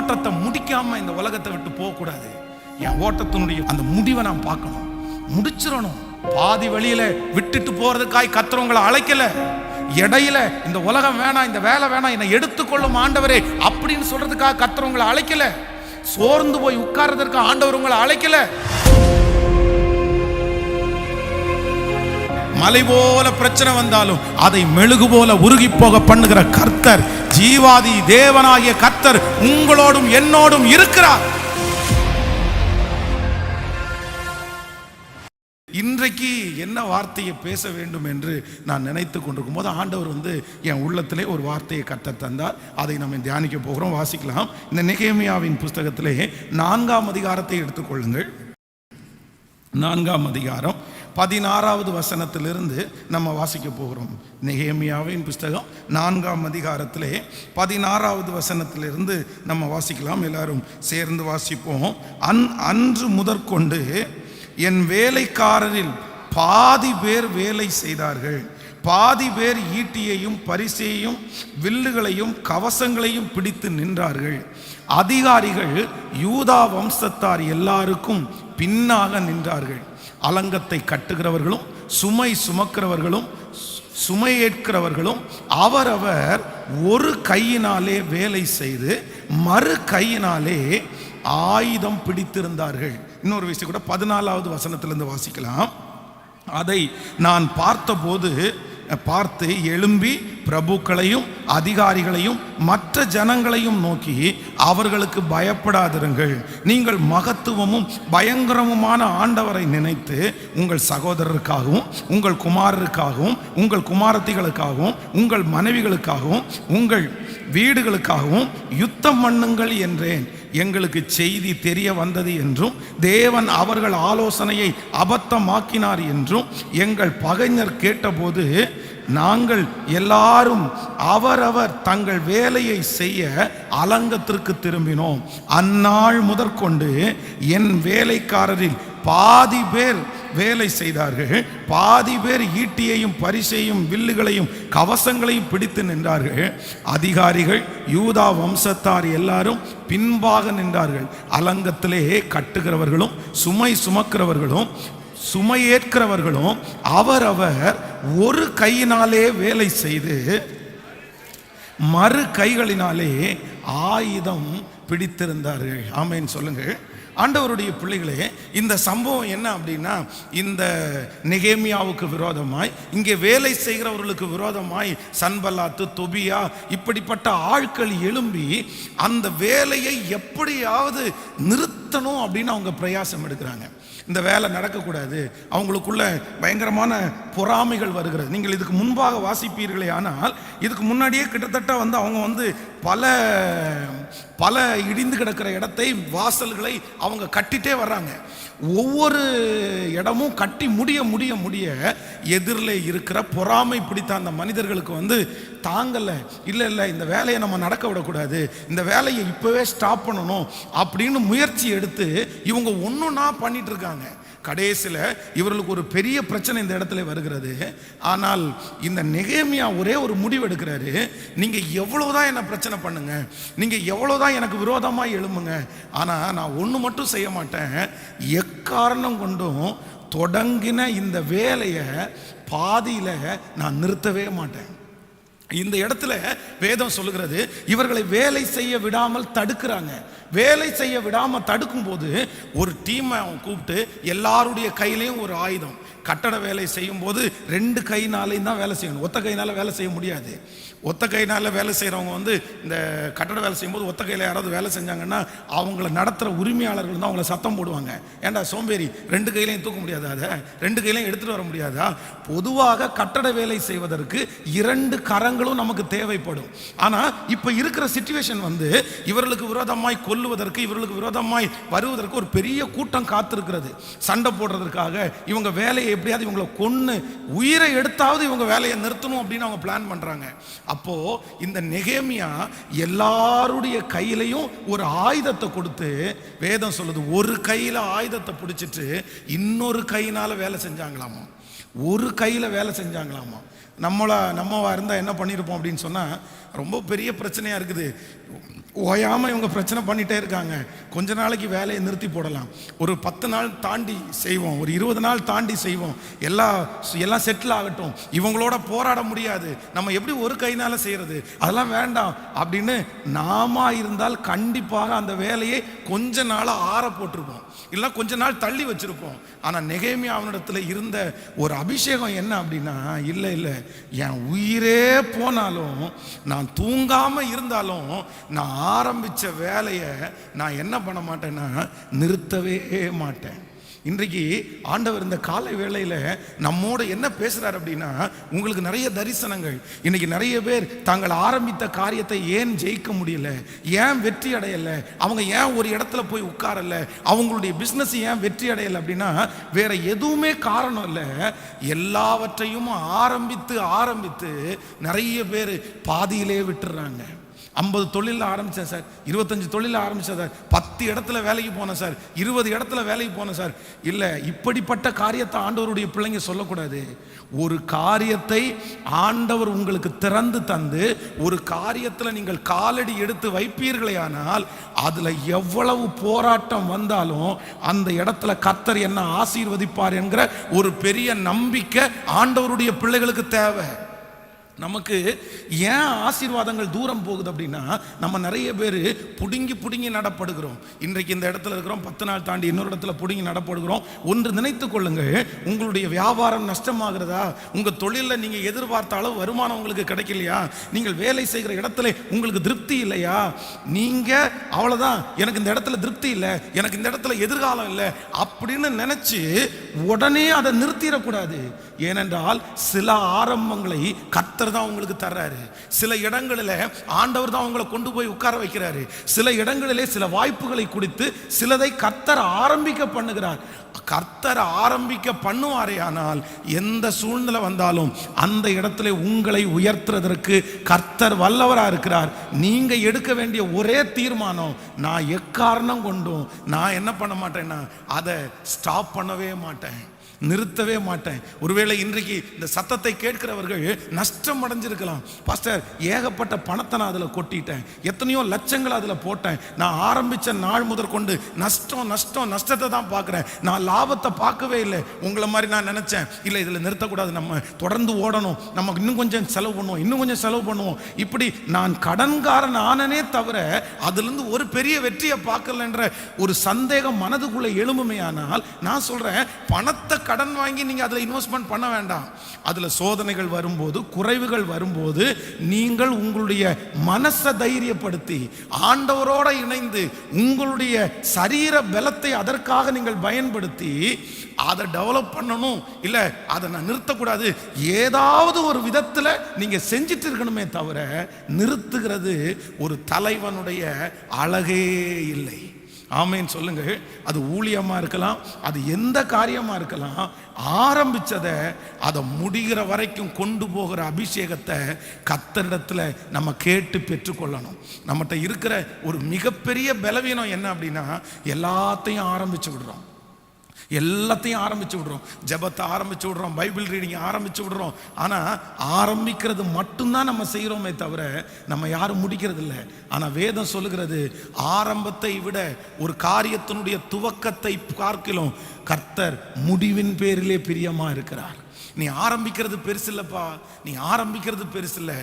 ஓட்டத்தை முடிக்காம இந்த உலகத்தை விட்டு போக கூடாது. என் ஓட்டத்தினுடைய அந்த முடிவை நான் பார்க்கணும், முடிச்சிடணும். பாதி வழியில விட்டுட்டு போறதுக்காய் கர்த்தர் அழைக்கல. இடையில இந்த உலகம் வேணாம், இந்த வேலை வேணாம், என்னை எடுத்துக்கொள்ளும் ஆண்டவரே அப்படின்னு சொல்றதுக்காக கர்த்தர் அழைக்கல. சோர்ந்து போய் உட்கார்றதற்கு ஆண்டவர் உங்களை அழைக்கல. மலை போல பிரச்சனை வந்தாலும் அதை மெழுகு போல உருகி போக பண்ணுகிற கர்த்தர், ஜீவாதி தேவனாகிய கர்த்தர் உங்களோடும் என்னோடும் இருக்கிறார். இன்றைக்கு என்ன வார்த்தையை பேச வேண்டும் என்று நான் நினைத்து கொண்டிருக்கும் போது ஆண்டவர் என் உள்ளத்திலே ஒரு வார்த்தையை கர்த்தர் தந்தார். அதை நம்ம தியானிக்க போகிறோம். வாசிக்கலாம். இந்த நெகேமியாவின் புஸ்தகத்திலே 4ஆம் அதிகாரத்தை எடுத்துக்கொள்ளுங்கள். 4ஆம் அதிகாரம் 16வது வசனத்திலிருந்து நம்ம வாசிக்க போகிறோம். நெகேமியாவின் புஸ்தகம் 4ஆம் அதிகாரத்திலே 16வது வசனத்திலிருந்து நம்ம வாசிக்கலாம். எல்லாரும் சேர்ந்து வாசிப்போம். அன்று முதற்கொண்டு என் வேலைக்காரரில் பாதி பேர் வேலை செய்தார்கள், பாதி பேர் ஈட்டியையும் பரிசையும் வில்லுகளையும் கவசங்களையும் பிடித்து நின்றார்கள். அதிகாரிகள் யூதா வம்சத்தார் எல்லாருக்கும் பின்னாக நின்றார்கள். அலங்கத்தை கட்டுகிறவர்களும் சுமை சுமக்கிறவர்களும் சுமை ஏற்கிறவர்களும் அவரவர் ஒரு கையினாலே வேலை செய்து மறு கையினாலே ஆயுதம் பிடித்திருந்தார்கள். இன்னொரு விஷயம் கூட 14வது வசனத்திலிருந்து வாசிக்கலாம். அதை நான் பார்த்து எழும்பி பிரபுக்களையும் அதிகாரிகளையும் மற்ற ஜனங்களையும் நோக்கி அவர்களுக்கு பயப்படாதிருங்கள். நீங்கள் மகத்துவமும் பயங்கரமுமான ஆண்டவரை நினைத்து உங்கள் சகோதரருக்காகவும் உங்கள் குமாரருக்காகவும் உங்கள் குமாரத்திகளுக்காகவும் உங்கள் மனைவிகளுக்காகவும் உங்கள் வீடுகளுக்காகவும் யுத்தம் பண்ணுங்கள் என்றேன். எங்களுக்கு செய்தி தெரிய வந்தது என்றும் தேவன் அவர்கள் ஆலோசனையை அபத்தமாக்கினார் என்றும் எங்கள் பகைஞர் கேட்டபோது நாங்கள் எல்லாரும் அவரவர் தங்கள் வேலையை செய்ய அலங்கத்திற்கு திரும்பினோம். அந்நாள் முதற்கொண்டு என் வேலைக்காரரில் பாதி பேர் வேலை செய்தார்கள், பாதி பேர் ஈட்டியையும் பரிசையும் வில்லுகளையும் கவசங்களையும் பிடித்து நின்றார்கள். அதிகாரிகள் யூதா வம்சத்தார் எல்லாரும் பின்பாக நின்றார்கள். அலங்கத்திலே கட்டுகிறவர்களும் சுமை சுமக்கிறவர்களும் சுமை ஏற்கிறவர்களும் அவரவர் ஒரு கையினாலே வேலை செய்து மறு கைகளினாலே ஆயுதம் பிடித்திருந்தார்கள். ஆமென் சொல்லுங்கள். ஆண்டவருடைய பிள்ளைகளே, இந்த சம்பவம் என்ன அப்படின்னா, இந்த நெகேமியாவுக்கு விரோதமாய் இங்கே வேலை செய்கிறவர்களுக்கு விரோதமாய் சன்பல்லாத்து தொபியா இப்படிப்பட்ட ஆட்கள் எழும்பி அந்த வேலையை எப்படியாவது நிறுத்தணும் அப்படின்னு அவங்க பிரயாசம் எடுக்கிறாங்க. இந்த வேலை நடக்கக்கூடாது, அவங்களுக்குள்ள பயங்கரமான பொறாமைகள் வருகிறது. நீங்கள் இதுக்கு முன்பாக வாசிப்பீர்களே, ஆனால் இதுக்கு முன்னாடியே கிட்டத்தட்ட அவங்க பல இடிந்து கிடக்கிற இடத்தை வாசல்களை அவங்க கட்டிட்டே வர்றாங்க. ஒவ்வொரு இடமும் கட்டி முடிய எதிரில் இருக்கிற பொறாமை பிடித்த அந்த மனிதர்களுக்கு தாங்கலை. இல்லை இந்த வேலையை நம்ம நடக்க விடக்கூடாது, இந்த வேலையை இப்போவே ஸ்டாப் பண்ணணும் அப்படின்னு முயற்சி எடுத்து இவங்க ஒன்றுன்னா பண்ணிட்டு இருக்காங்க. கடைசியில் இவர்களுக்கு ஒரு பெரிய பிரச்சனை இந்த இடத்துல வருகிறது. ஆனால் இந்த நெகேமியா ஒரே ஒரு முடிவு எடுக்கிறாரு. நீங்கள் எவ்வளோதான் என்ன பிரச்சனை பண்ணுங்க, நீங்கள் எவ்வளோதான் எனக்கு விரோதமாக எழும்புங்க, ஆனால் நான் ஒன்று மட்டும் செய்ய மாட்டேன். எக்காரணம் கொண்டும் தொடங்கின இந்த வேலையை பாதியில் நான் நிறுத்தவே மாட்டேன். இந்த இடத்துல வேதம் சொல்லுகிறது, இவர்களை வேலை செய்ய விடாமல் தடுக்கிறாங்க. வேலை செய்ய விடாமல் தடுக்கும் போது ஒரு டீமை அவன் கூப்பிட்டு எல்லாருடைய கையிலையும் ஒரு ஆயுதம். கட்டட வேலை செய்யும் போது 2 கையினாலையும் தான் வேலை செய்யணும், ஒத்த கையினால வேலை செய்ய முடியாது. ஒத்த கையினால வேலை செய்கிறவங்க இந்த கட்டட வேலை செய்யும்போது ஒத்த கையில் யாராவது வேலை செஞ்சாங்கன்னா அவங்கள நடத்துகிற உரிமையாளர்கள் தான் அவங்கள சத்தம் போடுவாங்க. ஏண்டா சோம்பேறி, 2 கையிலையும் தூக்க முடியாதா, அதை 2 கையிலையும் எடுத்துகிட்டு வர முடியாதா? பொதுவாக கட்டட வேலை செய்வதற்கு 2 கரங்களும் நமக்கு தேவைப்படும். ஆனால் இப்போ இருக்கிற சிச்சுவேஷன் இவர்களுக்கு விரோதமாய் கொல்லுவதற்கு, இவர்களுக்கு விரோதமாய் வருவதற்கு ஒரு பெரிய கூட்டம் காத்திருக்கிறது. சண்டை போடுறதுக்காக இவங்க வேலையை எப்படியாவது இவங்களை கொன்று உயிரை எடுத்தாவது இவங்க வேலையை நிறுத்தணும் அப்படின்னு அவங்க பிளான் பண்றாங்க. அப்போ இந்த நெகேமியா எல்லாருடைய கையிலையும் ஒரு ஆயுதத்தை கொடுத்து, வேதம் சொல்லுது, ஒரு கையில ஆயுதத்தை பிடிச்சிட்டு இன்னொரு கையினால வேலை செஞ்சாங்களாமா. ஒரு கையில வேலை செஞ்சாங்களாமா. நம்மவா இருந்தா என்ன பண்ணியிருப்போம் அப்படின்னு சொன்னா, ரொம்ப பெரிய பிரச்சனையா இருக்குது. ஓயாமல் இவங்க பிரச்சனை பண்ணிகிட்டே இருக்காங்க. கொஞ்ச நாளைக்கு வேலையை நிறுத்தி போடலாம், ஒரு 10 நாள் தாண்டி செய்வோம், ஒரு 20 நாள் தாண்டி செய்வோம், எல்லாம் செட்டில் ஆகட்டும், இவங்களோட போராட முடியாது, நம்ம எப்படி ஒரு கையினால் செய்கிறது, அதெல்லாம் வேண்டாம் அப்படின்னு நாம இருந்தால் கண்டிப்பாக அந்த வேலையை கொஞ்ச நாளாக ஆற போட்டிருப்போம், இல்லை கொஞ்ச நாள் தள்ளி வச்சிருப்போம். ஆனால் நெகேமியா அவனிடத்தில் இருந்த ஒரு அபிஷேகம் என்ன அப்படின்னா, இல்லை இல்லை, என் உயிரே போனாலும் நான் தூங்காமல் இருந்தாலும் நான் ஆரம்பித்த வேலையை நான் என்ன பண்ண மாட்டேன்னா நிறுத்தவே மாட்டேன். இன்றைக்கு ஆண்டவர் இந்த காலை வேளையில் நம்மோட என்ன பேசுறார் அப்படின்னா, உங்களுக்கு நிறைய தரிசனங்கள். இன்னைக்கு நிறைய பேர் தாங்கள் ஆரம்பித்த காரியத்தை ஏன் ஜெயிக்க முடியல, ஏன் வெற்றி அடையலை, அவங்க ஏன் ஒரு இடத்துல போய் உட்காரல, அவங்களுடைய பிஸ்னஸ் ஏன் வெற்றி அடையலை அப்படின்னா வேற எதுவுமே காரணம் இல்லை. எல்லாவற்றையும் ஆரம்பித்து நிறைய பேர் பாதியிலே விட்டுறாங்க. 50 தொழில் ஆரம்பித்தேன் சார், 25 தொழில் ஆரம்பித்தேன் சார், 10 இடத்துல வேலைக்கு போனேன் சார், 20 இடத்துல வேலைக்கு போனேன் சார். இல்லை, இப்படிப்பட்ட காரியத்தை ஆண்டவருடைய பிள்ளைங்க சொல்லக்கூடாது. ஒரு காரியத்தை ஆண்டவர் உங்களுக்கு திறந்து தந்து ஒரு காரியத்தில் நீங்கள் காலடி எடுத்து வைப்பீர்களே ஆனால் அதில் எவ்வளவு போராட்டம் வந்தாலும் அந்த இடத்துல கர்த்தர் என்ன ஆசீர்வதிப்பார் என்கிற ஒரு பெரிய நம்பிக்கை ஆண்டவருடைய பிள்ளைகளுக்கு தேவை. நமக்கு ஏன் ஆசீர்வாதங்கள் தூரம் போகுது அப்படின்னா, நம்ம நிறைய பேர் புடுங்கி நடப்படுகிறோம். இன்றைக்கு இந்த இடத்துல இருக்கிறோம், 10 நாள் தாண்டி இன்னொரு இடத்துல புடுங்கி நடப்படுகிறோம். ஒன்று நினைத்து கொள்ளுங்கள், உங்களுடைய வியாபாரம் நஷ்டமாகிறதா, உங்கள் தொழிலில் நீங்கள் எதிர்பார்த்த அளவு வருமானம் உங்களுக்கு கிடைக்கலையா, நீங்கள் வேலை செய்கிற இடத்துல உங்களுக்கு திருப்தி இல்லையா, நீங்கள் அவ்வளோதான், எனக்கு இந்த இடத்துல திருப்தி இல்லை, எனக்கு இந்த இடத்துல எதிர்காலம் இல்லை அப்படின்னு நினச்சி உடனே அதை நிறுத்திடக்கூடாது. ஏனென்றால் சில ஆரம்பங்களை கர்த்தர் தான் உங்களுக்கு தர்றாரு, சில இடங்களில் ஆண்டவர் தான் உங்களை கொண்டு போய் உட்கார வைக்கிறாரு, சில இடங்களிலே சில வாய்ப்புகளை கொடுத்து சிலதை கர்த்தர் ஆரம்பிக்க பண்ணுகிறார். கர்த்தர் ஆரம்பிக்க பண்ணுவாரே ஆனால் எந்த சூழ்நிலை வந்தாலும் அந்த இடத்துல உங்களை உயர்த்துறதற்கு கர்த்தர் வல்லவரா இருக்கிறார். நீங்க எடுக்க வேண்டிய ஒரே தீர்மானம், நான் எக்காரணம் கொண்டும் நான் என்ன பண்ண மாட்டேன்னா அதை ஸ்டாப் பண்ணவே மாட்டேன், நிறுத்தவே மாட்டேன். ஒருவேளை இன்றைக்கு இந்த சத்தத்தை கேட்கிறவர்கள் நஷ்டம் அடைஞ்சிருக்கலாம். பாஸ்டர், ஏகப்பட்ட பணத்தை நான் அதில் கொட்டிட்டேன், எத்தனையோ லட்சங்களை அதில் போட்டேன், நான் ஆரம்பித்த நாள் முதற்கொண்டு நஷ்டத்தை தான் பார்க்குறேன், நான் லாபத்தை பார்க்கவே இல்லை. உங்களை மாதிரி நான் நினச்சேன், இல்லை இதில் நிறுத்தக்கூடாது, நம்ம தொடர்ந்து ஓடணும், நம்ம இன்னும் கொஞ்சம் செலவு பண்ணுவோம், இப்படி நான் கடன்காரன் ஆனனே தவிர அதுலேருந்து ஒரு பெரிய வெற்றியை பார்க்கலன்ற ஒரு சந்தேகம் மனதுக்குள்ளே எழும்புமே. ஆனால் நான் சொல்கிறேன், பணத்தை கடன் வாங்கி நீங்க அதில் இன்வெஸ்ட்மெண்ட் பண்ண வேண்டாம். அதில் சோதனைகள் வரும்போது, குறைவுகள் வரும்போது நீங்கள் உங்களுடைய மனசை தைரியப்படுத்தி ஆண்டவரோட இணைந்து உங்களுடைய சரீர பலத்தை அதற்காக நீங்கள் பயன்படுத்தி அதை டெவலப் பண்ணணும். இல்லை அதை நான் நிறுத்தக்கூடாது, ஏதாவது ஒரு விதத்தில் நீங்க செஞ்சிட்டு இருக்கணுமே தவிர நிறுத்துகிறது ஒரு தலைவனுடைய அழகே இல்லை. ஆமேன் சொல்லுங்க. அது ஊழியமா இருக்கலாம், அது எந்த காரியமா இருக்கலாம், ஆரம்பிச்சதை அதை முடிகிற வரைக்கும் கொண்டு போகிற அபிஷேகத்தை கர்த்தரிடத்துல நம்ம கேட்டு பெற்றுக்கொள்ளணும். நம்மகிட்ட இருக்கிற ஒரு மிகப்பெரிய பலவீனம் என்ன அப்படின்னா, எல்லாத்தையும் ஆரம்பிச்சு விடுறோம், ஜெபத்தை ஆரம்பிச்சு விடுறோம், பைபிள் ரீடிங் ஆரம்பிச்சு விடுறோம். ஆனால் ஆரம்பிக்கிறது மட்டும்தான் நம்ம செய்கிறோமே தவிர நம்ம யாரும் முடிக்கிறது இல்லை. ஆனால் வேதம் சொல்லுகிறது, ஆரம்பத்தை விட ஒரு காரியத்தினுடைய துவக்கத்தை பார்க்கலாம் கர்த்தர் முடிவின் பேரிலே பிரியமா இருக்கிறார். நீ ஆரம்பிக்கிறது பெருசு இல்லப்பா, நீ ஆரம்பிக்கிறது பெருசு இல்லை,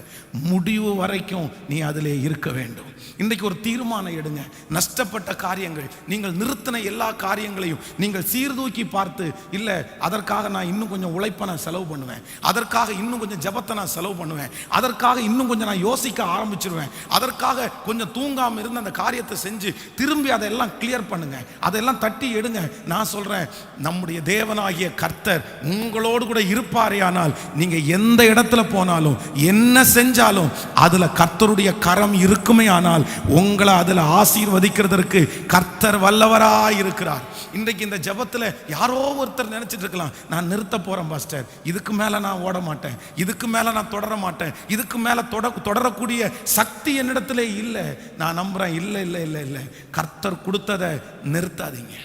முடிவு வரைக்கும் நீ அதிலே இருக்க வேண்டும். இன்றைக்கு ஒரு தீர்மானம் எடுங்க. நஷ்டப்பட்ட காரியங்கள், நீங்கள் நிறுத்தின எல்லா காரியங்களையும் நீங்கள் சீர்தூக்கி பார்த்து, இல்லை அதற்காக நான் இன்னும் கொஞ்சம் உழைப்பை நான் செலவு பண்ணுவேன், அதற்காக இன்னும் கொஞ்சம் ஜெபத்தை நான் செலவு பண்ணுவேன், அதற்காக இன்னும் கொஞ்சம் நான் யோசிக்க ஆரம்பிச்சிருவேன், அதற்காக கொஞ்சம் தூங்காமல் இருந்து அந்த காரியத்தை செஞ்சு திரும்பி அதையெல்லாம் கிளியர் பண்ணுங்க, அதெல்லாம் தட்டி எடுங்க. நான் சொல்றேன், நம்முடைய தேவனாகிய கர்த்தர் உங்களோடு கூட இருப்பாரே ஆனால் நீங்க எந்த இடத்துல போனாலும் என்ன செஞ்சாலும் அதுல கர்த்தருடைய கரம் இருக்குமே ஆனால் உங்களை அதுல ஆசீர்வதிக்கிறதற்கு கர்த்தர் வல்லவராய் இருக்கிறார். இன்றைக்கு இந்த ஜெபத்துல யாரோ ஒருத்தர் நினைச்சிட்டு இருக்கலாம், நான் நிறுத்த போறேன் பாஸ்டர், இதுக்கு மேல நான் ஓட மாட்டேன், இதுக்கு மேல நான் தொடர மாட்டேன், இதுக்கு மேல தொடரக்கூடிய சக்தி என்னிடத்துல இல்லை. நான் நம்புறேன், இல்லை இல்லை இல்லை இல்லை, கர்த்தர் கொடுத்ததை நிறுத்தாதீங்க,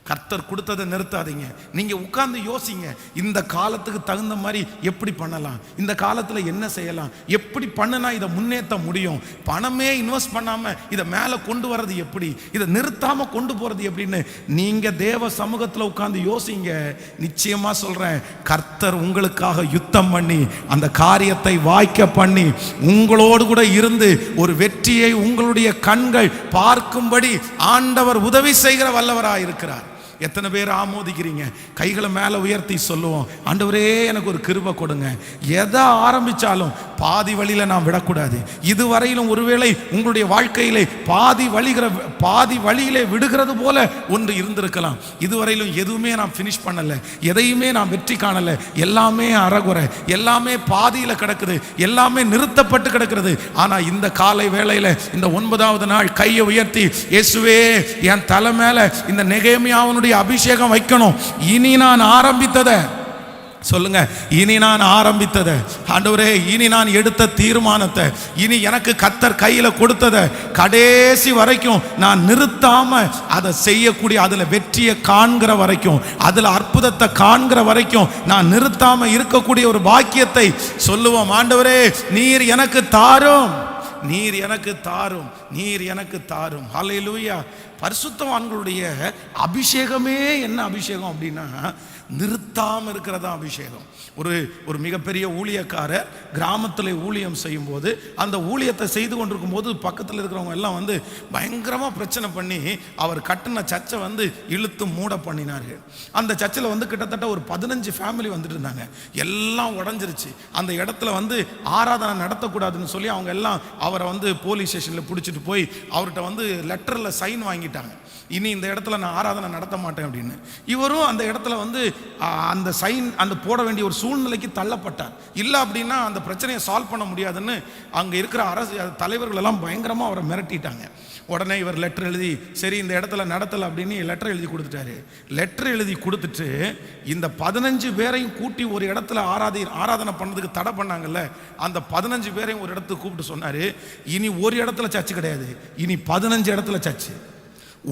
கர்த்தர் கொடுத்ததை நிறுத்தாதீங்க. நீங்க உட்கார்ந்து யோசிங்க, இந்த காலத்துக்கு தகுந்த மாதிரி எப்படி பண்ணலாம், இந்த காலத்துல என்ன செய்யலாம், எப்படி பண்ணுனா இதை முன்னேற்ற முடியும், பணமே இன்வெஸ்ட் பண்ணாம இதை மேல கொண்டு வர்றது எப்படி, இதை நிறுத்தாம கொண்டு போறது எப்படின்னு நீங்க தேவ சமூகத்துல உட்கார்ந்து யோசிங்க. நிச்சயமா சொல்றேன், கர்த்தர் உங்களுக்காக யுத்தம் பண்ணி அந்த காரியத்தை வாய்க்க பண்ணி உங்களோடு கூட இருந்து ஒரு வெற்றியை உங்களுடைய கண்கள் பார்க்கும்படி ஆண்டவர் உதவி செய்கிற வல்லவராய் இருக்கிறார். எத்தனை பேர் ஆமோதிக்கிறீங்க? கைகளை மேலே உயர்த்தி சொல்லுவோம், ஆண்டவரே எனக்கு ஒரு கிருபை கொடுங்க. எதை ஆரம்பித்தாலும் பாதி வழியில் நான் விடக்கூடாது. இதுவரையிலும் ஒருவேளை உங்களுடைய வாழ்க்கையிலே பாதி வழியிலே விடுகிறது போல ஒன்று இருந்திருக்கலாம். இதுவரையிலும் எதுவுமே நான் ஃபினிஷ் பண்ணலை, எதையுமே நான் வெற்றி காணலை, எல்லாமே அறகுறை, எல்லாமே பாதியில் கிடக்குது, எல்லாமே நிறுத்தப்பட்டு கிடக்கிறது. ஆனால் இந்த காலை வேளையில் இந்த 9வது நாள் கையை உயர்த்தி, இயேசுவே என் தலை மேலே இந்த நெகேமியாவுடைய அபிஷேகம் வைக்கணும். இனி நான் ஆரம்பித்ததை சொல்லுங்க, இனி நான் ஆரம்பித்ததை ஆண்டவரே, இனி நான் எடுத்த தீர்மானத்தை, இனி எனக்கு கர்த்தர் கையில கொடுத்ததை கடைசி வரைக்கும் நான் நிறுத்தாம அதை செய்யக்கூடிய, அதுல வெற்றியை காண்கிற வரைக்கும், அதுல அற்புதத்தை காண்கிற வரைக்கும் நான் நிறுத்தாம இருக்கக்கூடிய ஒரு பாக்கியத்தை சொல்லுவோம். ஆண்டவரே நீர் எனக்கு தாரும், நீர் எனக்கு தாரும், நீர் எனக்கு தாரும். ஹல்லேலூயா. பரிசுத்தவான்களுடைய அபிஷேகமே என்ன அபிஷேகம் அப்படின்னா, நிறுத்தாம இருக்கிறதா அபிஷேகம். ஒரு மிகப்பெரிய ஊழியக்காரர் கிராமத்தில் ஊழியம் செய்யும் போது, அந்த ஊழியத்தை செய்து கொண்டிருக்கும் போது பக்கத்தில் இருக்கிறவங்க எல்லாம் வந்து பயங்கரமாக பிரச்சனை பண்ணி அவர் கட்டின சர்ச்சை வந்து இழுத்து மூட பண்ணினார்கள். அந்த சர்ச்சில் வந்து கிட்டத்தட்ட ஒரு 15 ஃபேமிலி வந்துட்டு இருந்தாங்க. எல்லாம் உடஞ்சிருச்சு. அந்த இடத்துல வந்து ஆராதனை நடத்தக்கூடாதுன்னு சொல்லி அவங்க எல்லாம் அவரை வந்து போலீஸ் ஸ்டேஷனில் பிடிச்சிட்டு போய் அவர்கிட்ட வந்து லெட்டரில் சைன் வாங்கிட்டாங்க. இனி இந்த இடத்துல நான் ஆராதனை நடத்த மாட்டேன் அப்படின்னு. இவரும் அந்த இடத்துல வந்து அந்த சைன் அந்த போட வேண்டிய ஒரு சூழ்நிலைக்கு தள்ளப்பட்டார். இல்லை அப்படின்னா அந்த பிரச்சனையை சால்வ் பண்ண முடியாதுன்னு அங்கே இருக்கிற அரசு தலைவர்கள் எல்லாம் பயங்கரமாக அவரை மிரட்டிட்டாங்க. உடனே இவர் லெட்டர் எழுதி, சரி இந்த இடத்துல நடத்தலை அப்படின்னு லெட்டர் எழுதி கொடுத்துட்டாரு. லெட்டர் எழுதி கொடுத்துட்டு இந்த 15 பேரையும் கூட்டி ஒரு இடத்துல ஆராதனை பண்ணதுக்கு தடை பண்ணாங்கல்ல, அந்த 15 பேரையும் ஒரு இடத்துக்கு கூப்பிட்டு சொன்னார், இனி ஒரு இடத்துல சர்ச்சு கிடையாது, இனி 15 இடத்துல சர்ச்சு.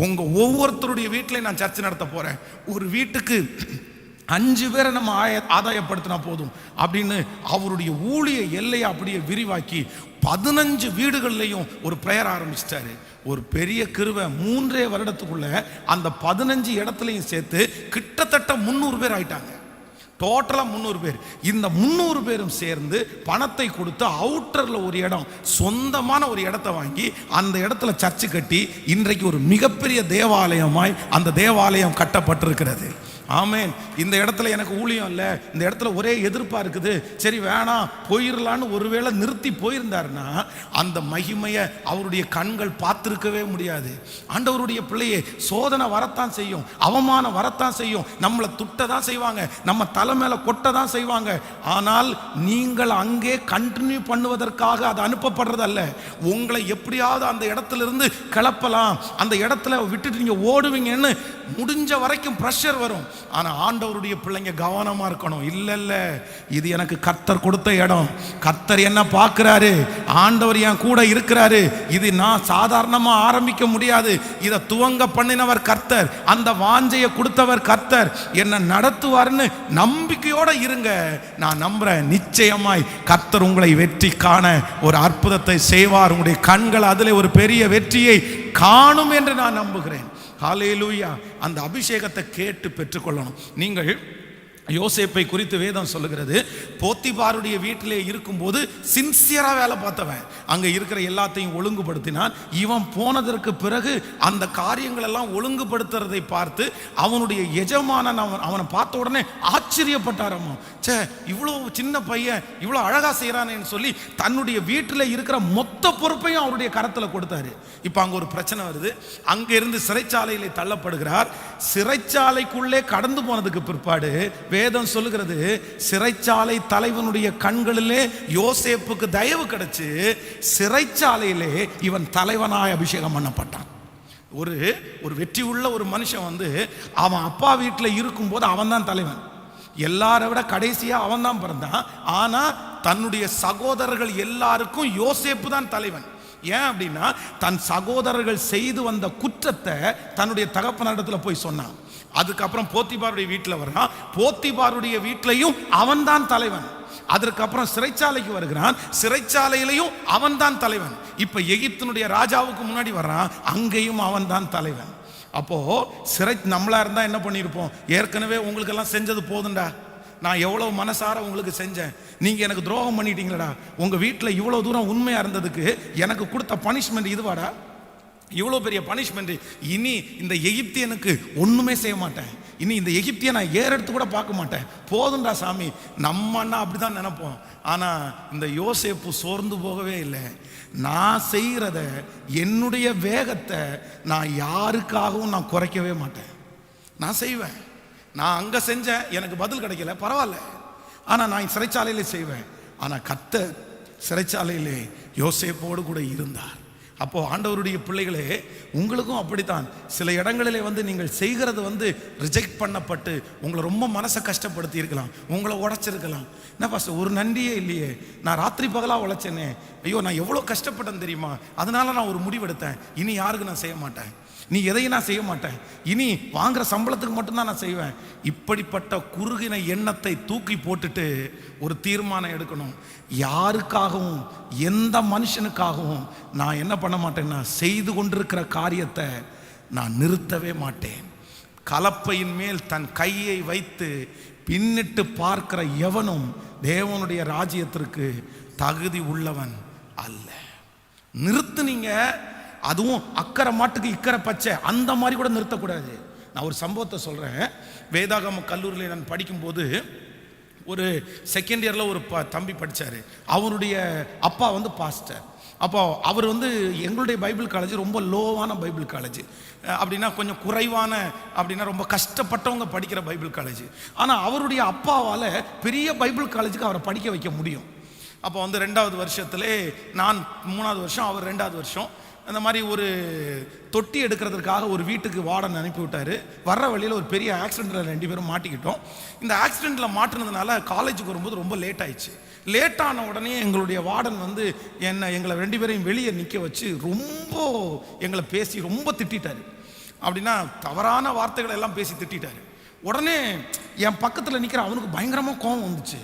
உங்க ஒவ்வொருத்தருடைய வீட்டிலையும் நான் சர்ச்சை நடத்த போறேன். ஒரு வீட்டுக்கு 5 பேரை நம்ம ஆதாயப்படுத்தினா போதும் அப்படின்னு அவருடைய ஊழிய எல்லையை அப்படியே விரிவாக்கி 15 வீடுகள்லையும் ஒரு பிரேயர் ஆரம்பிச்சிட்டாரு. ஒரு பெரிய கிருபை, 3 வருடத்துக்குள்ள அந்த 15 இடத்துலையும் சேர்த்து கிட்டத்தட்ட 300 பேர் ஆயிட்டாங்க. டோட்டலாக 300 பேர். இந்த 300 பேரும் சேர்ந்து பணத்தை கொடுத்து அவுட்டரில் ஒரு இடம், சொந்தமான ஒரு இடத்தை வாங்கி அந்த இடத்துல சர்ச்சு கட்டி இன்றைக்கு ஒரு மிகப்பெரிய தேவாலயமாய் அந்த தேவாலயம் கட்டப்பட்டிருக்கிறது. ஆமேன். இந்த இடத்துல எனக்கு ஊழியம் இல்லை, இந்த இடத்துல ஒரே எதிர்ப்பாக இருக்குது, சரி வேணாம் போயிடலான்னு ஒருவேளை நிறுத்தி போயிருந்தாருன்னா அந்த மகிமையை அவருடைய கண்கள் பார்த்துருக்கவே முடியாது. ஆண்டவருடைய பிள்ளையே, சோதனை வரத்தான் செய்யும், அவமானம் வரத்தான் செய்யும், நம்மளை துட்ட தான் செய்வாங்க, நம்ம தலை மேலே கொட்ட தான் செய்வாங்க. ஆனால் நீங்கள் அங்கே கண்டினியூ பண்ணுவதற்காக அது அனுப்பப்படுறதல்ல. உங்களை எப்படியாவது அந்த இடத்துல இருந்து கிளப்பலாம், அந்த இடத்துல விட்டுட்டு நீங்கள் ஓடுவீங்கன்னு முடிஞ்ச வரைக்கும் ப்ரெஷர் வரும். ஆனா ஆண்டவருடைய பிள்ளைங்க கவனமா இருக்கணும். இல்ல இது எனக்கு கர்த்தர் கொடுத்த இடம், கர்த்தர் என்ன பார்க்கிறாரு, ஆண்டவர் என் கூட இருக்கிறாரு, இது நான் சாதாரணமா ஆரம்பிக்க முடியாது, இதை துவங்க பண்ணினவர் கர்த்தர், அந்த வாஞ்சையை கொடுத்தவர் கர்த்தர், என்ன நடத்துவார்னு நம்பிக்கையோட இருங்க. நான் நம்புறேன், நிச்சயமாய் கர்த்தர் உங்களை வெற்றி காண ஒரு அற்புதத்தை செய்வார். உங்களுடைய கண்கள் அதிலே ஒரு பெரிய வெற்றியை காணும் என்று நான் நம்புகிறேன். ஹல்லேலூயா. அந்த அபிஷேகத்தை கேட்டு பெற்றுக்கொள்ளணும். நீங்கள் யோசேப்பை குறித்து வேதம் சொல்லுகிறது, போத்திபாருடைய வீட்டிலே இருக்கும்போது சின்சியரா வேலை பார்த்தவன், அங்க இருக்கிற எல்லாத்தையும் ஒழுங்குபடுத்தினான். இவன் போனதற்கு பிறகு அந்த காரியங்கள் எல்லாம் ஒழுங்குபடுத்துறதை பார்த்து அவனுடைய எஜமானன் அவனை பார்த்த உடனே ஆச்சரியப்பட்டாரம்மா, சே இவ்வளோ சின்ன பையன் இவ்வளோ அழகா செய்யறானேன்னு சொல்லி தன்னுடைய வீட்டில் இருக்கிற மொத்த பொறுப்பையும் அவருடைய கரத்தில் கொடுத்தாரு. இப்போ அங்கே ஒரு பிரச்சனை வருது. அங்க இருந்து சிறைச்சாலையிலே தள்ளப்படுகிறார். சிறைச்சாலைக்குள்ளே கடந்து போனதுக்கு பிற்பாடு வேதம் சொல்லுகிறது, சிறைச்சாலை தலைவனுடைய கண்களிலே யோசேப்புக்கு தயவு கிடைச்சு சிறைச்சாலையிலே இவன் தலைவனாய் அபிஷேகம் பண்ணப்பட்டான். ஒரு வெற்றி உள்ள ஒரு மனுஷன் வந்து அவன் அப்பா வீட்டில் இருக்கும்போது அவன் தான் தலைவன், எல்லாரை விட கடைசியா அவன் தான் பிறந்தான். ஆனா தன்னுடைய சகோதரர்கள் எல்லாருக்கும் யோசேப்பு தான் தலைவன். ஏன் அப்படின்னா தன் சகோதரர்கள் செய்து வந்த குற்றத்தை தன்னுடைய தகப்பனிடத்துல போய் சொன்னான். அதுக்கப்புறம் போத்திபாருடைய வீட்டில் வர்றான், போத்திபாருடைய வீட்டிலையும் அவன்தான் தலைவன். அதற்கப்புறம் சிறைச்சாலைக்கு வருகிறான், சிறைச்சாலையிலையும் அவன்தான் தலைவன். இப்ப எகிப்தினுடைய ராஜாவுக்கு முன்னாடி வர்றான், அங்கேயும் அவன்தான் தலைவன். அப்போ சிறை நம்மளா இருந்தா என்ன பண்ணியிருப்போம்? ஏற்கனவே உங்களுக்கு எல்லாம் செஞ்சது போதுண்டா, நான் எவ்வளவு மனசார உங்களுக்கு செஞ்சேன், நீங்க எனக்கு துரோகம் பண்ணிட்டீங்களடா, உங்க வீட்டில் இவ்வளவு தூரம் உண்மையா இருந்ததுக்கு எனக்கு கொடுத்த பனிஷ்மெண்ட் இதுவாடா, இவ்வளோ பெரிய பனிஷ்மெண்ட், இனி இந்த எகிப்தியனுக்கு ஒன்றுமே செய்ய மாட்டேன், இனி இந்த எகிப்தியை நான் ஏறெடுத்து கூட பார்க்க மாட்டேன், போதுண்டா சாமி. நம்ம அண்ணா அப்படி தான் நினைப்போம். ஆனால் இந்த யோசேப்பு சோர்ந்து போகவே இல்லை. நான் செய்கிறத, என்னுடைய வேகத்தை நான் யாருக்காகவும் நான் குறைக்கவே மாட்டேன், நான் செய்வேன். நான் அங்கே செஞ்சேன், எனக்கு பதில் கிடைக்கல, பரவாயில்ல, ஆனால் நான் சிறைச்சாலையிலே செய்வேன். ஆனால் கர்த்தர் சிறைச்சாலையிலே யோசேப்போடு கூட இருந்தார். அப்போ ஆண்டவருடைய பிள்ளைகளே, உங்களுக்கும் அப்படித்தான். சில இடங்களிலே நீங்கள் செய்கிறது ரிஜெக்ட் பண்ணப்பட்டு உங்களை ரொம்ப மனசை கஷ்டப்படுத்தி இருக்கலாம், உங்களை உடைச்சிருக்கலாம். என்ன பாஸ்டர், ஒரு நன்றியே இல்லையே, நான் ராத்திரி பகலாக உழைச்சேனே, ஐயோ நான் எவ்வளோ கஷ்டப்பட்டேன் தெரியுமா, அதனால நான் ஒரு முடிவெடுத்தேன், இனி யாருக்கு நான் செய்ய மாட்டேன், நீ எதையும் நான் செய்ய மாட்டேன், இனி வாங்குற சம்பளத்துக்கு மட்டும்தான் நான் செய்வேன். இப்படிப்பட்ட குறுகின எண்ணத்தை தூக்கி போட்டுட்டு ஒரு தீர்மானம் எடுக்கணும். யாருக்காகவும் எந்த மனுஷனுக்காகவும் நான் என்ன பண்ண மாட்டேன்னா, செய்து கொண்டிருக்கிற காரியத்தை நான் நிறுத்தவே மாட்டேன். கலப்பையின் மேல் தன் கையை வைத்து பின்னிட்டு பார்க்கிற எவனும் தேவனுடைய ராஜ்யத்திற்கு தகுதி உள்ளவன் அல்ல. நிறுத்துனீங்க, அதுவும் அக்கறை மாட்டுக்கு இக்கரை பச்சை, அந்த மாதிரி கூட நிறுத்தக்கூடாது. நான் ஒரு சம்பவத்தை சொல்கிறேன். வேதாகம கல்லூரியில் நான் படிக்கும்போது ஒரு செகண்ட் இயரில் ஒரு தம்பி படித்தார். அவருடைய அப்பா பாஸ்டர். அப்போ அவர் எங்களுடைய பைபிள் காலேஜ் ரொம்ப லோவான பைபிள் காலேஜ், அப்படின்னா கொஞ்சம் குறைவான, அப்படின்னா ரொம்ப கஷ்டப்பட்டவங்க படிக்கிற பைபிள் காலேஜ். ஆனால் அவருடைய அப்பாவால் பெரிய பைபிள் காலேஜுக்கு அவரை படிக்க வைக்க முடியும். அப்போ 2வது வருஷத்துலே நான் 3வது வருஷம், அவர் 2வது வருஷம். அந்த மாதிரி ஒரு தொட்டி எடுக்கிறதுக்காக ஒரு வீட்டுக்கு வார்டன் அனுப்பி விட்டார். வர்ற வழியில் ஒரு பெரிய ஆக்சிடெண்ட்டில் 2 பேரும் மாட்டிக்கிட்டோம். இந்த ஆக்சிடெண்ட்டில் மாட்டினதுனால காலேஜுக்கு வரும்போது ரொம்ப லேட் ஆயிடுச்சு. லேட்டான உடனே எங்களுடைய வார்டன் எங்களை 2 பேரையும் வெளியே நிற்க வச்சு ரொம்ப எங்களை பேசி ரொம்ப திட்டார். அப்படின்னா தவறான வார்த்தைகளை எல்லாம் பேசி திட்டார். உடனே என் பக்கத்தில் நிற்கிற அவனுக்கு பயங்கரமாக கோபம் வந்துச்சு.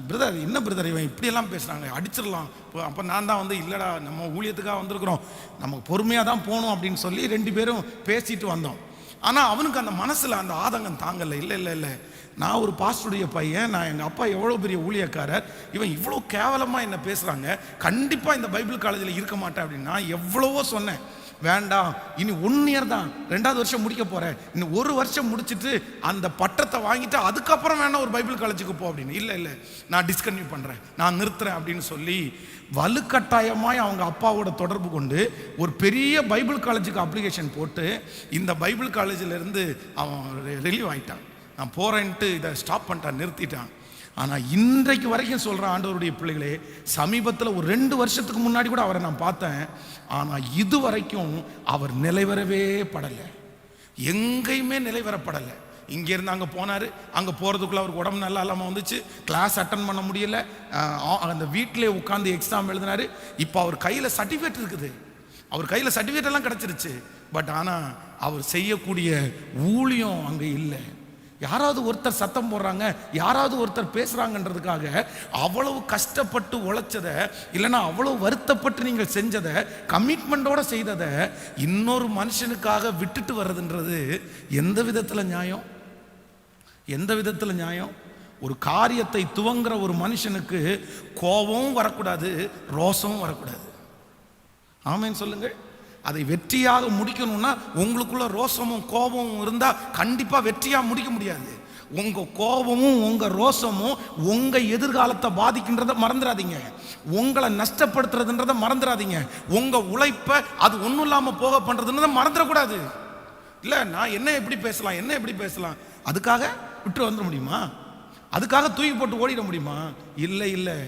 பிரதர், என்ன பிரதர் இவன் இப்படியெல்லாம் பேசுகிறாங்க, அடிச்சிடலாம். அப்போ நான் தான் இல்லைடா, நம்ம ஊழியத்துக்காக வந்திருக்கிறோம், நமக்கு பொறுமையாக தான் போகணும் அப்படின்னு சொல்லி 2 பேரும் பேசிட்டு வந்தோம். ஆனால் அவனுக்கு அந்த மனசில் அந்த ஆதங்கம் தாங்கலை. இல்லை இல்லை இல்லை, நான் ஒரு பாஸ்டருடைய பையன், நான் எங்கள் அப்பா எவ்வளோ பெரிய ஊழியக்காரர், இவன் இவ்வளோ கேவலமாக என்ன பேசுகிறாங்க, கண்டிப்பாக இந்த பைபிள் காலேஜில் இருக்க மாட்டேன் அப்படின்னு நான் எவ்வளவோ சொன்னேன். வேண்டாம், இனி 1 இயர் தான், 2வது வருஷம் முடிக்க போகிறேன், இன்னும் 1 வருஷம் முடிச்சுட்டு அந்த பட்டத்தை வாங்கிட்டு அதுக்கப்புறம் வேணா ஒரு பைபிள் காலேஜுக்கு போ அப்படின்னு. இல்லை இல்லை, நான் டிஸ்கன்டினியூ பண்ணுறேன், நான் நிறுத்துறேன் அப்படின்னு சொல்லி வலுக்கட்டாயமாய் அவங்க அப்பாவோட தொடர்பு கொண்டு ஒரு பெரிய பைபிள் காலேஜுக்கு அப்ளிகேஷன் போட்டு இந்த பைபிள் காலேஜிலேருந்து அவன் ரிலீவ் ஆகிட்டான். நான் போகிறேன்ட்டு இதை ஸ்டாப் பண்ணிட்டான், நிறுத்திட்டான். ஆனால் இன்றைக்கு வரைக்கும் சொல்கிறேன், ஆண்டவருடைய பிள்ளைகளே, சமீபத்தில் ஒரு 2 வருஷத்துக்கு முன்னாடி கூட அவரை நான் பார்த்தேன். ஆனால் இது வரைக்கும் அவர் நிலைவரவே படலை, எங்கேயுமே நிலைவரப்படலை. இங்கேருந்து அங்கே போனார், அங்கே போகிறதுக்குள்ளே அவருக்கு உடம்பு நல்லா இல்லாமல் வந்துச்சு, கிளாஸ் அட்டன் பண்ண முடியலை, அந்த வீட்டிலே உட்காந்து எக்ஸாம் எழுதினார். இப்போ அவர் கையில் சர்டிஃபிகேட் இருக்குது, அவர் கையில் சர்டிஃபிகேட் எல்லாம் கிடச்சிருச்சு. பட் ஆனால் அவர் செய்யக்கூடிய ஊழியம் அங்கே இல்லை. யாராவது ஒருத்தர் சத்தம் போடுறாங்க, யாராவது ஒருத்தர் பேசுகிறாங்கன்றதுக்காக அவ்வளவு கஷ்டப்பட்டு உழைச்சதை, இல்லைன்னா அவ்வளவு வருத்தப்பட்டு நீங்கள் செஞ்சதை, கமிட்மெண்ட்டோடு செய்ததை இன்னொரு மனுஷனுக்காக விட்டுட்டு வர்றதுன்றது எந்த விதத்தில் நியாயம்? எந்த விதத்தில் நியாயம்? ஒரு காரியத்தை துவங்குற ஒரு மனுஷனுக்கு கோபமும் வரக்கூடாது, ரோசமும் வரக்கூடாது. ஆமேன்னு சொல்லுங்கள். அதை வெற்றியாக முடிக்கணும்னா உங்களுக்குள்ள ரோசமும் கோபமும் இருந்தால் கண்டிப்பாக வெற்றியாக முடிக்க முடியாது. உங்கள் கோபமும் உங்கள் ரோசமும் உங்கள் எதிர்காலத்தை பாதிக்கின்றதை மறந்துடாதீங்க, உங்களை நஷ்டப்படுத்துறதுன்றதை மறந்துடாதீங்க, உங்கள் உழைப்பை அது ஒன்றும் இல்லாமல் போக பண்ணுறதுன்றதை மறந்துடக்கூடாது. இல்லை, நான் என்ன எப்படி பேசலாம், என்ன எப்படி பேசலாம், அதுக்காக விட்டு வந்துட முடியுமா? அதுக்காக தூக்கி போட்டு ஓடிட முடியுமா? இல்லை இல்லை,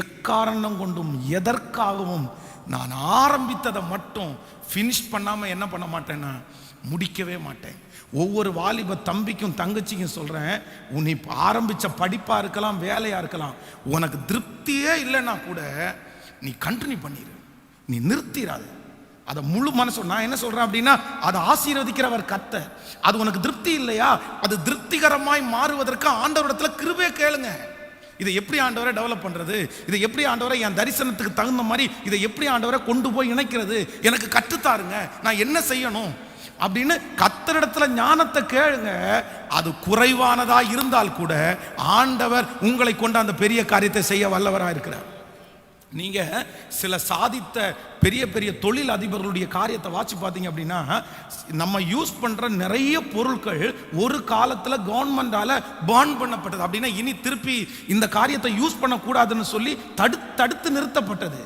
எக்காரணம் கொண்டும் எதற்காகவும் நான் ஆரம்பித்ததை மட்டும் ஃபினிஷ் பண்ணாமல் என்ன பண்ண மாட்டேன்னா முடிக்கவே மாட்டேன். ஒவ்வொரு வாலிப தம்பிக்கும் தங்கச்சிக்கும் சொல்கிறேன், நீ ஆரம்பித்த படிப்பாக இருக்கலாம், வேலையாக இருக்கலாம், உனக்கு திருப்தியே இல்லைன்னா கூட நீ கண்டினியூ பண்ணிடு, நீ நிறுத்திடாது. அதை முழு மனசோட. நான் என்ன சொல்றேன் அப்படின்னா, அதை ஆசீர்வதிக்கிறவர் கர்த்தர். அது உனக்கு திருப்தி இல்லையா, அது திருப்திகரமாய் மாறுவதற்கு ஆண்டவரிடத்துல கிருபை கேளுங்க. இதை எப்படி ஆண்டவரை டெவலப் பண்றது, இதை எப்படி ஆண்டவரை என் தரிசனத்துக்கு தகுந்த மாதிரி இதை எப்படி ஆண்டவரை கொண்டு போய் இணைக்கிறது, எனக்கு கற்றுத்தாருங்க, நான் என்ன செய்யணும் அப்படின்னு கர்த்தரிடத்துல ஞானத்தை கேளுங்க. அது குறைவானதா இருந்தால் கூட ஆண்டவர் உங்களை கொண்டு அந்த பெரிய காரியத்தை செய்ய வல்லவராக இருக்கிறார். நீங்க சில சாதித்த பெரிய பெரிய தொழில் அதிபர்களுடைய காரியத்தை வாட்சி பார்த்தீங்க அப்படின்னா, நம்ம யூஸ் பண்ற நிறைய பொருட்கள் ஒரு காலத்துல கவர்மெண்டால பான் பண்ணப்பட்டது. அப்படின்னா இனி திருப்பி இந்த காரியத்தை யூஸ் பண்ணக்கூடாதுன்னு சொல்லி தடுத்து நிறுத்தப்பட்டது.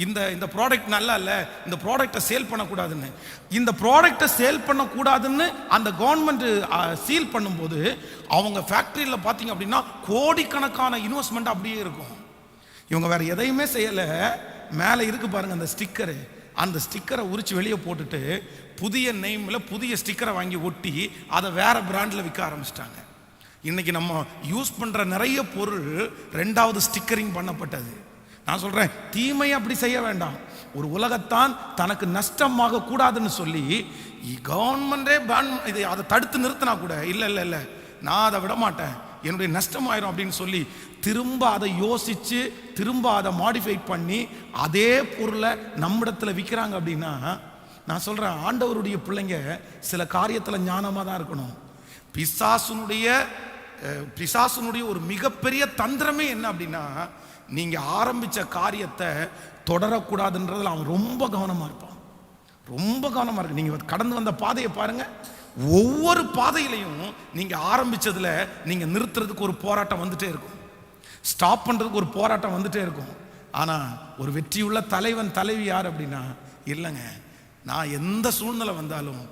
இந்த ப்ராடக்ட் நல்லா இல்லை, இந்த ப்ராடக்டை சேல் பண்ணக்கூடாதுன்னு. இந்த ப்ராடக்டை சேல் பண்ணக்கூடாதுன்னு அந்த கவர்மெண்ட் சீல் பண்ணும்போது அவங்க ஃபேக்டரியில் பார்த்தீங்க அப்படின்னா கோடிக்கணக்கான இன்வெஸ்ட்மெண்ட் அப்படியே இருக்கும். இவங்க வேற எதையுமே செய்யலை. மேலே இருக்கு பாருங்க அந்த ஸ்டிக்கரு, அந்த ஸ்டிக்கரை உரிச்சு வெளியே போட்டுட்டு புதிய நெய்மில் புதிய ஸ்டிக்கரை வாங்கி ஒட்டி அதை வேற பிராண்டில் விற்க ஆரம்பிச்சிட்டாங்க. இன்னைக்கு நம்ம யூஸ் பண்ணுற நிறைய பொருள் ரெண்டாவது ஸ்டிக்கரிங் பண்ணப்பட்டது. நான் சொல்றேன், தீமை அப்படி செய்ய வேண்டாம். ஒரு உலகத்தான் தனக்கு நஷ்டமாக கூடாதுன்னு சொல்லி கவர்மெண்டே இது அதை தடுத்து நிறுத்தினா கூட இல்லை இல்லை இல்லை நான் அதை விட மாட்டேன், என்னுடைய நஷ்டமாயிரும் அப்படின்னு சொல்லி திரும்ப அதை யோசிச்சு திரும்ப அதை மாடிஃபை பண்ணி அதே பொருளை நம்மிடத்துல விற்கிறாங்க. அப்படின்னா நான் சொல்றேன், ஆண்டவருடைய பிள்ளைங்க சில காரியத்தில் ஞானமாக தான் இருக்கணும். பிசாசுனுடைய ஒரு மிகப்பெரிய தந்திரமே என்ன அப்படின்னா, நீங்க ஆரம்பிச்ச காரியத்தை தொடரக்கூடாதுன்றதுல அவன் ரொம்ப கவனமா இருப்பான், ரொம்ப கவனமா இருக்கு. நீங்க கடந்து வந்த பாதையை பாருங்க, ஒவ்வொரு பாதையிலையும் நீங்க ஆரம்பிச்சதுல நீங்க நிறுத்துறதுக்கு ஒரு போராட்டம் வந்துட்டே இருக்கும், ஸ்டாப் பண்றதுக்கு ஒரு போராட்டம் வந்துட்டே இருக்கும். ஆனா ஒரு வெற்றியுள்ள தலைவன் தலைவி யார் அப்படின்னா, இல்லைங்க நான் எந்த சூழ்நிலை வந்தாலும்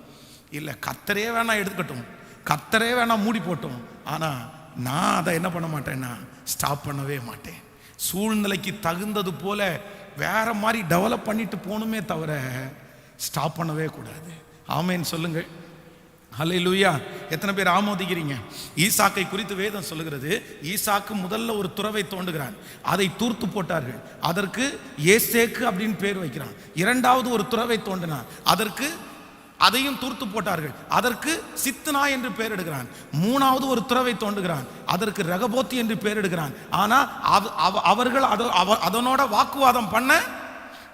இல்லை கர்த்தரே வேணா எடுத்துக்கட்டும், கர்த்தரே வேணா மூடி போட்டோம், ஆனா நான் அதை என்ன பண்ண மாட்டேன்னா ஸ்டாப் பண்ணவே மாட்டேன். சூழ்நிலைக்கு தகுந்தது போல வேற மாதிரி டெவலப் பண்ணிட்டு போகணுமே தவிர ஸ்டாப் பண்ணவே கூடாது. ஆமேன்னு சொல்லுங்கள். ஹல்லேலூயா. எத்தனை பேர் ஆமோதிக்கிறீங்க? ஈசாக்கை குறித்து வேதம் சொல்லுகிறது, ஈசாக்கு முதல்ல ஒரு துறவை தோண்டுகிறான், அதை தூர்த்து போட்டார்கள், அதற்கு ஏசேக்கு அப்படின்னு பேர் வைக்கிறான். இரண்டாவது ஒரு துறவை தோண்டினான், அதற்கு அதையும் தூர்த்து போட்டார்கள், அதற்கு சித்னா என்று பெயரிடுகிறான். மூணாவது ஒரு துறவை தோண்டுகிறான், அதற்கு ரகபோத்தி என்று பெயரிடுகிறான். ஆனா அவர்கள் அதனோட வாக்குவாதம் பண்ண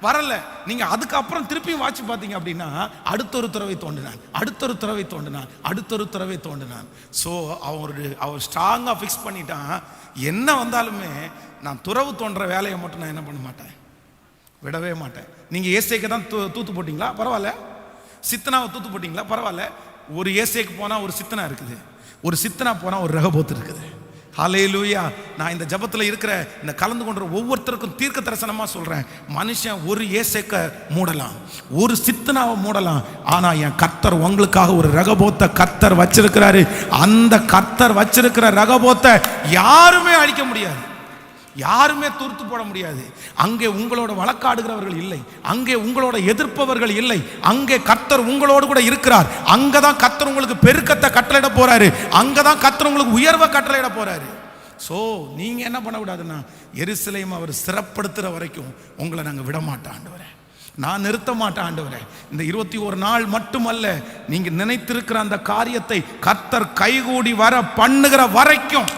வரல. நீங்க அதுக்கப்புறம் திருப்பியும் வாட்சி பார்த்தீங்க அப்படின்னா அடுத்தொரு துறவை தோண்டினான், அடுத்தொரு துறவை தோண்டினான், அடுத்தொரு துறவை தோண்டினான். ஸோ அவர் ஸ்ட்ராங்காக ஃபிக்ஸ் பண்ணிட்டான், என்ன வந்தாலுமே நான் துறவு தோன்ற வேலையை மட்டும் நான் என்ன பண்ண மாட்டேன், விடவே மாட்டேன். நீங்க ஏசேக்கு தான் தூத்து போட்டீங்களா, பரவாயில்ல. சித்தனாவை தூத்து போட்டீங்களா, பரவாயில்ல. ஒரு ஏசேக்கு போனா ஒரு சித்தனா இருக்குது, ஒரு சித்தனா போனா ஒரு ரகபோத்து இருக்குது. ஹல்லேலூயா. நான் இந்த ஜபத்தில் இருக்கிற இந்த கலந்து கொண்ட ஒவ்வொருத்தருக்கும் தீர்க்க தரிசனமா சொல்றேன், மனுஷன் ஒரு ஏசேக்க மூடலாம், ஒரு சித்தனாவை மூடலாம், ஆனா என் கர்த்தர் உங்களுக்காக ஒரு ரகபோத்தை கர்த்தர் வச்சிருக்கிறாரு. அந்த கர்த்தர் வச்சிருக்கிற ரகபோத்தை யாருமே அழிக்க முடியாது, யாருமே தூர்த்து போட முடியாது. அங்கே உங்களோட வழக்காடுகிறவர்கள் இல்லை, அங்கே உங்களோட எதிர்ப்பவர்கள் இல்லை, அங்கே கர்த்தர் உங்களோடு கூட இருக்கிறார். அங்கதான் கர்த்தர் உங்களுக்கு பெருக்கத்தை கட்டளையிட போறாரு, அங்கதான் கர்த்தர் உங்களுக்கு உயர்வை கட்டளையிட போறாரு. சோ நீங்க என்ன பண்ணக்கூடாதுன்னா, எருசலேம் அவர் சிறப்படுத்துற வரைக்கும் உங்களை நாங்க விட மாட்டோம் ஆண்டவரே, நான் நிறுத்த மாட்டேன் ஆண்டவரே. இந்த 21 நாள் மட்டுமல்ல, நீங்க நினைத்திருக்கிற அந்த காரியத்தை கர்த்தர் கைகூடி வர பண்ணுகிற வரைக்கும்,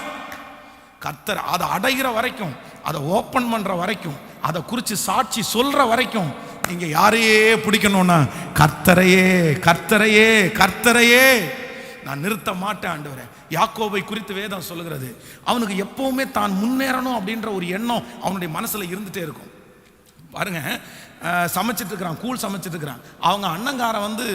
கர்த்தர் அதை அடைகிற வரைக்கும், அதை ஓப்பன் பண்ற வரைக்கும், அதை குறித்து சாட்சி சொல்ற வரைக்கும் நீங்க யாரையே பிடிக்கணும்னா கர்த்தரையே கர்த்தரையே கர்த்தரையே நான் நிறுத்த மாட்டேன் ஆண்டவரே. யாக்கோபை குறித்து வேதம் சொல்லுகிறது, அவனுக்கு எப்பவுமே தான் முன்னேறணும் அப்படின்ற ஒரு எண்ணம் அவனுடைய மனசுல இருந்துட்டே இருக்கும். பாருங்க, சமைச்சிட்டு இருக்கிறான், கூழ் சமைச்சிட்டு இருக்கிறான், அவங்க அண்ணங்காரன் வந்து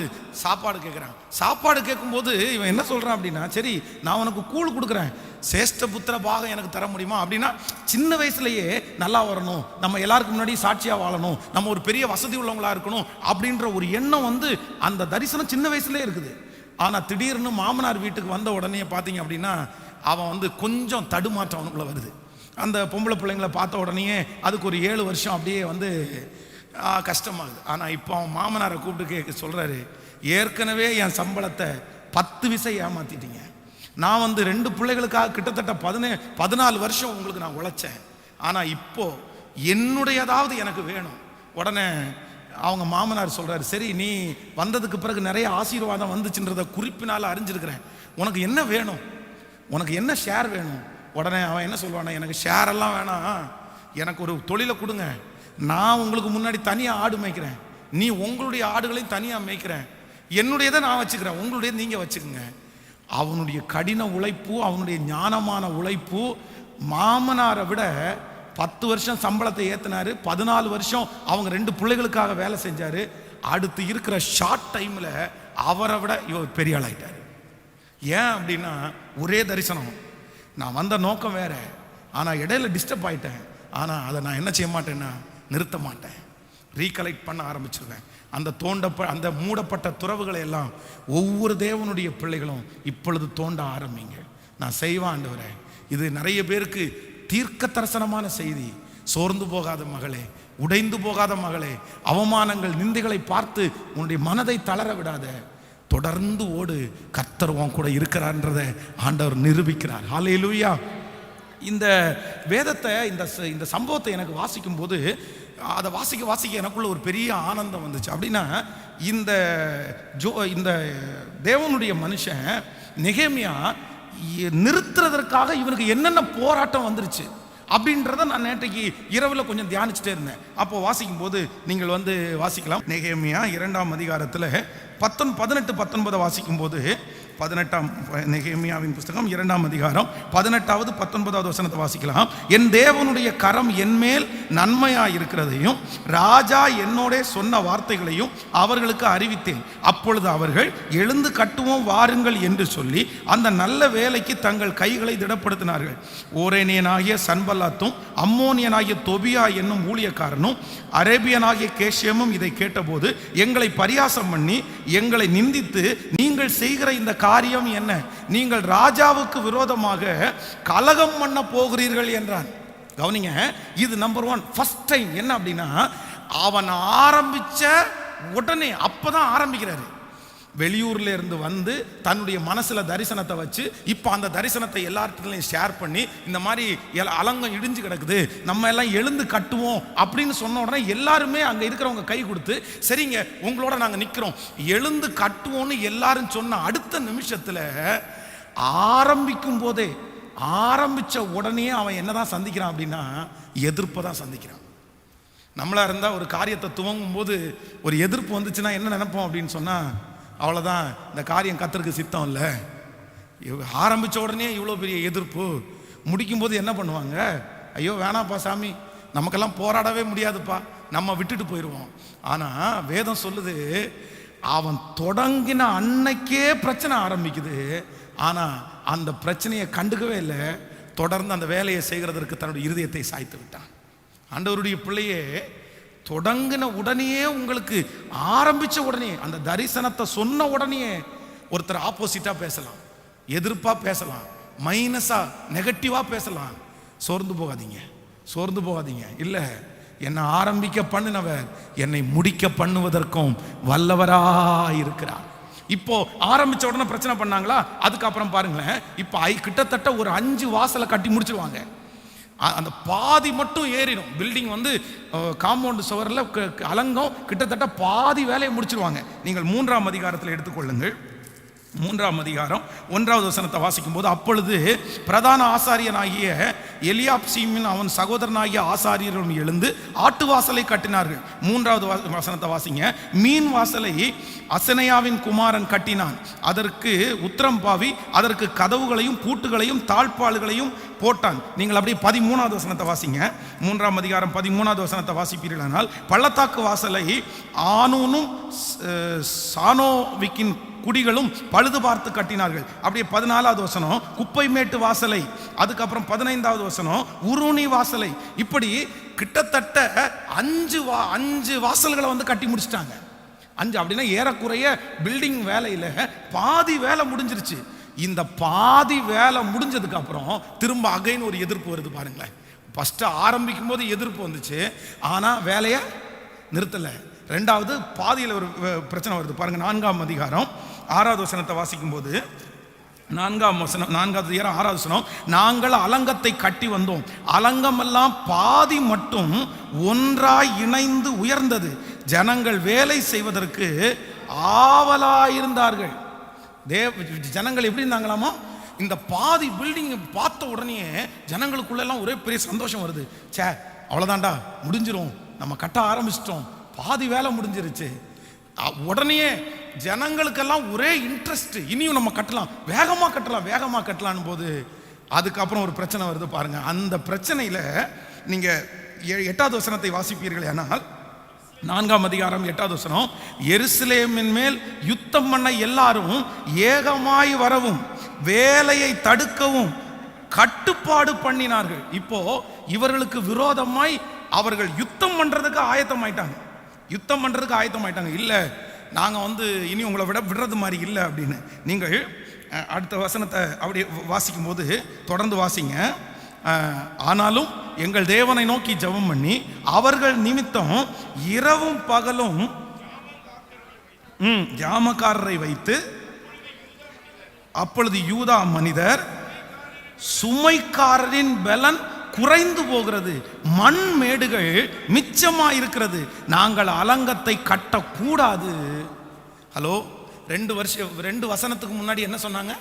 சாப்பாடு கேட்குறான். சாப்பாடு கேட்கும்போது இவன் என்ன சொல்றான் அப்படின்னா, சரி நான் உனக்கு கூழ் கொடுக்குறேன், சேஷ்ட புத்திர பாகம் எனக்கு தர முடியுமா அப்படின்னா, சின்ன வயசுலயே நல்லா வரணும், நம்ம எல்லாருக்கும் முன்னாடி சாட்சியா வாழணும், நம்ம ஒரு பெரிய வசதி உள்ளவங்களா இருக்கணும் அப்படின்ற ஒரு எண்ணம் வந்து அந்த தரிசனம் சின்ன வயசுலயே இருக்குது. ஆனா திடீர்னு மாமனார் வீட்டுக்கு வந்த உடனே பார்த்தீங்க அப்படின்னா அவன் வந்து கொஞ்சம் தடுமாற்றம் அவனுக்குள்ள வருது. அந்த பொம்பளை பிள்ளைங்களை பார்த்த உடனே அதுக்கு ஒரு 7 வருஷம் அப்படியே வந்து கஷ்டமாகுது. ஆனால் இப்போ அவன் மாமனாரை கூப்பிட்டு கேட்க சொல்கிறாரு, ஏற்கனவே என் சம்பளத்தை 10 விசை ஏமாத்திட்டீங்க, நான் வந்து 2 பிள்ளைகளுக்காக கிட்டத்தட்ட 14 வருஷம் உங்களுக்கு நான் உழைச்சேன், ஆனால் இப்போ என்னுடையதாவது எனக்கு வேணும். உடனே அவங்க மாமனார் சொல்றாரு, சரி நீ வந்ததுக்கு பிறகு நிறைய ஆசீர்வாதம் வந்துச்சுன்றத குறிப்பினால அறிஞ்சிருக்கிறேன், உனக்கு என்ன வேணும், உனக்கு என்ன ஷேர் வேணும்? உடனே அவன் என்ன சொல்லுவானா, எனக்கு ஷேர் எல்லாம் வேணாம், எனக்கு ஒரு தொழிலை கொடுங்க, நான் உங்களுக்கு முன்னாடி தனியாக ஆடு மேய்க்கிறேன், நீ உங்களுடைய ஆடுகளையும் தனியாக மேய்க்கிறேன், என்னுடையதை நான் வச்சுக்கிறேன், உங்களுடைய நீங்கள் வச்சுக்கோங்க. அவனுடைய கடின உழைப்பு, அவனுடைய ஞானமான உழைப்பு மாமனாரை விட 10 வருஷம் சம்பளத்தை ஏற்றினாரு, 14 வருஷம் அவங்க 2 பிள்ளைகளுக்காக வேலை செஞ்சாரு. அடுத்து இருக்கிற ஷார்ட் டைமில் அவரை விட இவர் பெரிய ஆளாயிட்டார். ஏன் அப்படின்னா, ஒரே தரிசனம், நான் வந்த நோக்கம் வேற, ஆனால் இடையில டிஸ்டர்ப் ஆயிட்டேன். ஆனால் அதை நான் என்ன செய்ய மாட்டேன்னா, நிறுத்த மாட்டேன், ரீகலெக்ட் பண்ண ஆரம்பிச்சிருவேன். அந்த மூடப்பட்ட துறவுகளை எல்லாம் ஒவ்வொரு தேவனுடைய பிள்ளைகளும் இப்பொழுது தோண்ட ஆரம்பிங்க. நான் செய்வேன் ஆண்டவரே. இது நிறைய பேருக்கு தீர்க்க தரிசனமான செய்தி. சோர்ந்து போகாத மகளே, உடைந்து போகாத மகளே, அவமானங்கள் நிந்தைகளை பார்த்து உன்னுடைய மனதை தளர விடாத, தொடர்ந்து ஓடு, கர்த்தர் உன் கூட இருக்கிறார்ன்றதை ஆண்டவர் நிரூபிக்கிறார். ஹல்லேலூயா. இந்த வேதத்தை, இந்த சம்பவத்தை எனக்கு வாசிக்கும் போது, அதை வாசிக்க எனக்குள்ள ஒரு பெரிய ஆனந்தம் வந்துச்சு. அப்படின்னா இந்த தேவனுடைய மனுஷன் நெகேமியா நிறுத்துறதற்காக இவனுக்கு என்னென்ன போராட்டம் வந்துருச்சு அப்படின்றத நான் நேற்றைக்கு இரவில் கொஞ்சம் தியானிச்சுட்டே இருந்தேன். அப்போ வாசிக்கும் போது நீங்கள் வாசிக்கலாம். நெகேமியா 2ஆம் அதிகாரத்தில் 18-19 வாசிக்கும் போது, 18ஆம் நெகேமியாவின் புஸ்தகம் 2ஆம் அதிகாரம் 18வது 19வது வசனத்தை வாசிக்கலாம். என் தேவனுடைய கரம் என்மேல் நன்மையாய் இருக்கிறதையும் ராஜா என்னோட சொன்ன வார்த்தைகளையும் அவர்களுக்கு அறிவித்தேன். அப்பொழுது அவர்கள் எழுந்து கட்டுவோம் வாருங்கள் என்று சொல்லி அந்த நல்ல வேலைக்கு தங்கள் கைகளை திடப்படுத்தினார்கள். ஓரேனியனாகிய சன்பல்லாத்தும் அம்மோனியனாகிய தொபியா என்னும் ஊழியக்காரனும் அரேபியனாகிய கேஷியமும் இதை கேட்டபோது எங்களை பரியாசம் பண்ணி எங்களை நிந்தித்து, நீங்கள் செய்கிற இந்த காரியம் என்ன, நீங்கள் ராஜாவுக்கு விரோதமாக கலகம் பண்ண போகிறீர்கள் என்றான். கவனிங்க, இது நம்பர் 1 ஃபர்ஸ்ட் டைம். என்ன அப்படின்னா, அவன் ஆரம்பிச்ச உடனே அப்பதான் ஆரம்பிக்கிறாரு. வெளியூர்ல இருந்து வந்து தன்னுடைய மனசுல தரிசனத்தை வச்சு, இப்போ அந்த தரிசனத்தை எல்லார்கிட்டையும் ஷேர் பண்ணி, இந்த மாதிரி அலங்கம் இடிஞ்சு கிடக்குது, நம்ம எல்லாம் எழுந்து கட்டுவோம் அப்படின்னு சொன்ன உடனே எல்லாருமே அங்க இருக்கிறவங்க கை கொடுத்து, சரிங்க உங்களோட நாங்க நிக்கிறோம், எழுந்து கட்டுவோம்னு எல்லாரும் சொன்ன அடுத்த நிமிஷத்துல ஆரம்பிக்கும் போதே, ஆரம்பிச்ச உடனே அவன் என்னதான் சந்திக்கிறான் அப்படின்னா, எதிர்ப்பை தான் சந்திக்கிறான். நம்மளா இருந்தா ஒரு காரியத்தை துவங்கும் போது ஒரு எதிர்ப்பு வந்துச்சுன்னா என்ன நினைப்போம் அப்படின்னு சொன்னா, அவ்வளோதான், இந்த காரியம் கர்த்தருக்கு சித்தம் இல்லை. ஆரம்பித்த உடனே இவ்வளோ பெரிய எதிர்ப்பு. முடிக்கும்போது என்ன பண்ணுவாங்க, ஐயோ வேணாப்பா சாமி, நமக்கெல்லாம் போராடவே முடியாதுப்பா, நம்ம விட்டுட்டு போயிடுவோம். ஆனால் வேதம் சொல்லுது, அவன் தொடங்கின அன்னைக்கே பிரச்சனை ஆரம்பிக்குது. ஆனால் அந்த பிரச்சனையை கண்டுக்கவே இல்லை, தொடர்ந்து அந்த வேலையை செய்கிறதற்கு தன்னுடைய இருதயத்தை சாய்த்து விட்டான். ஆண்டவருடைய பிள்ளையே, தொடங்கின உடனேயே, உங்களுக்கு ஆரம்பிச்ச உடனே, அந்த தரிசனத்தை சொன்ன உடனே ஒருத்தர் ஆப்போசிட்டா பேசலாம், எதிர்ப்பா பேசலாம், மைனஸா நெகட்டிவா பேசலாம். சோர்ந்து போகாதீங்க, சோர்ந்து போகாதீங்க. இல்லை, என்னை ஆரம்பிக்க பண்ணினவர் என்னை முடிக்க பண்ணுவதற்கும் வல்லவராயிருக்கிறார். இப்போ ஆரம்பிச்ச உடனே பிரச்சனை பண்ணாங்களா, அதுக்கப்புறம் பாருங்களேன், இப்போ கிட்டத்தட்ட ஒரு 5 வாசலை கட்டி முடிச்சிருவாங்க. அந்த பாதி மட்டும் ஏறிடும். பில்டிங் காம்பவுண்ட் சுவரில் அலங்கம் கிட்டத்தட்ட பாதி வேலையை முடிச்சிருவாங்க. நீங்கள் 3ஆம் அதிகாரத்தில் எடுத்துக்கொள்ளுங்கள். 3ஆம் அதிகாரம் 1வது வசனத்தை வாசிக்கும் போது, அப்பொழுது பிரதான ஆசாரியனாகிய எலியாப்சீமின் அவன் சகோதரனாகிய ஆசாரியரும் எழுந்து ஆட்டு வாசலை கட்டினார்கள். 3வது வசனத்தை வாசிங்க. மீன் வாசலை அசனையாவின் குமாரன் கட்டினான், அதற்கு உத்திரம் பாவி, அதற்கு கதவுகளையும் பூட்டுகளையும் தாழ்பால்களையும் போட்டான். நீங்கள் அப்படியே 13வது வசனத்தை வாசிங்க. 3ஆம் அதிகாரம் 13வது வசனத்தை வாசிப்பீர்களானால், பள்ளத்தாக்கு வாசலை ஆனூனும் சானோவிக்கின் குடிகளும் பழுது பார்த்து கட்டினார்கள். அப்படியே 14வது வசனம் குப்பை மேட்டு வாசலை, அதுக்கப்புறம் 15வது வசனம் உருணி வாசலை. இப்படி கிட்டத்தட்ட 5 வாசல்களை கட்டி முடிச்சிட்டாங்க. 5 அப்படின்னா ஏறக்குறைய பில்டிங் வேலையில பாதி வேலை முடிஞ்சிருச்சு. இந்த பாதி வேலை முடிஞ்சதுக்கு அப்புறம் திரும்ப அகைன் ஒரு எதிர்ப்பு வருது. பாருங்களேன், ஃபர்ஸ்ட் ஆரம்பிக்கும் போது எதிர்ப்பு வந்துச்சு, ஆனா வேலையை நிறுத்தலை. 2வது பாதியில் ஒரு பிரச்சனை வருது. பாருங்க, 4ஆம் அதிகாரம் 6வது வசனத்தை வாசிக்கும் போது, 4வது அதிகாரம் 6வது வசனம், நாங்கள் அலங்கத்தை கட்டி வந்தோம், அலங்கமெல்லாம் பாதி மட்டும் ஒன்றாய் இணைந்து உயர்ந்தது, ஜனங்கள் வேலை செய்வதற்கு ஆவலாயிருந்தார்கள். ஜனங்கள் எப்படி இருந்தாங்களாமா, இந்த பாதி பில்டிங் பார்த்த உடனே ஜனங்களுக்குள்ளெல்லாம் ஒரே பெரிய சந்தோஷம் வருது. சே, அவ்வளோதான்டா, முடிஞ்சிரும், நம்ம கட்ட ஆரம்பிச்சிட்டோம், பாதி வேலை முடிஞ்சிருச்சு. உடனே ஜனங்களுக்கெல்லாம் ஒரே இன்ட்ரெஸ்ட், இனியும் நம்ம கட்டலாம், வேகமாக கட்டலாம், வேகமாக கட்டலான்னு போது அதுக்கப்புறம் ஒரு பிரச்சனை வருது பாருங்க. அந்த பிரச்சனையில் நீங்கள் 8வது வசனத்தை வாசிப்பீர்களே ஆனால், 4ஆம் அதிகாரம் 8வது வசனம், எருசலேமின் மேல் யுத்தம் பண்ண எல்லாரும் ஏகமாய் வரவும் வேலையை தடுக்கவும் கட்டுப்பாடு பண்ணினார்கள். இப்போ இவர்களுக்கு விரோதமாய் அவர்கள் யுத்தம் பண்றதுக்கு ஆயத்தமாயிட்டாங்க. யுத்தம் பண்றதுக்கு ஆயத்தமாயிட்டாங்க. இல்ல, நாங்க இனி உங்களை விடுறது மாதிரி இல்லை அப்படின்னு. நீங்கள் அடுத்த வசனத்தை அப்படி வாசிக்கும் போது தொடர்ந்து வாசிங்க. ஆனாலும் எங்கள் தேவனை நோக்கி ஜெபம் பண்ணி அவர்கள் நிமித்தம் இரவும் பகலும் ஜாமக்காரரை வைத்து, அப்பொழுது யூதா மனிதர் சுமைக்காரரின் பலன் குறைந்து போகிறது, மண் மேடுகள் மிச்சமா இருக்கிறது, நாங்கள் அலங்கத்தை கட்டக்கூடாது. ஹலோ, 2 வசனத்துக்கு முன்னாடி என்ன சொன்னாங்க?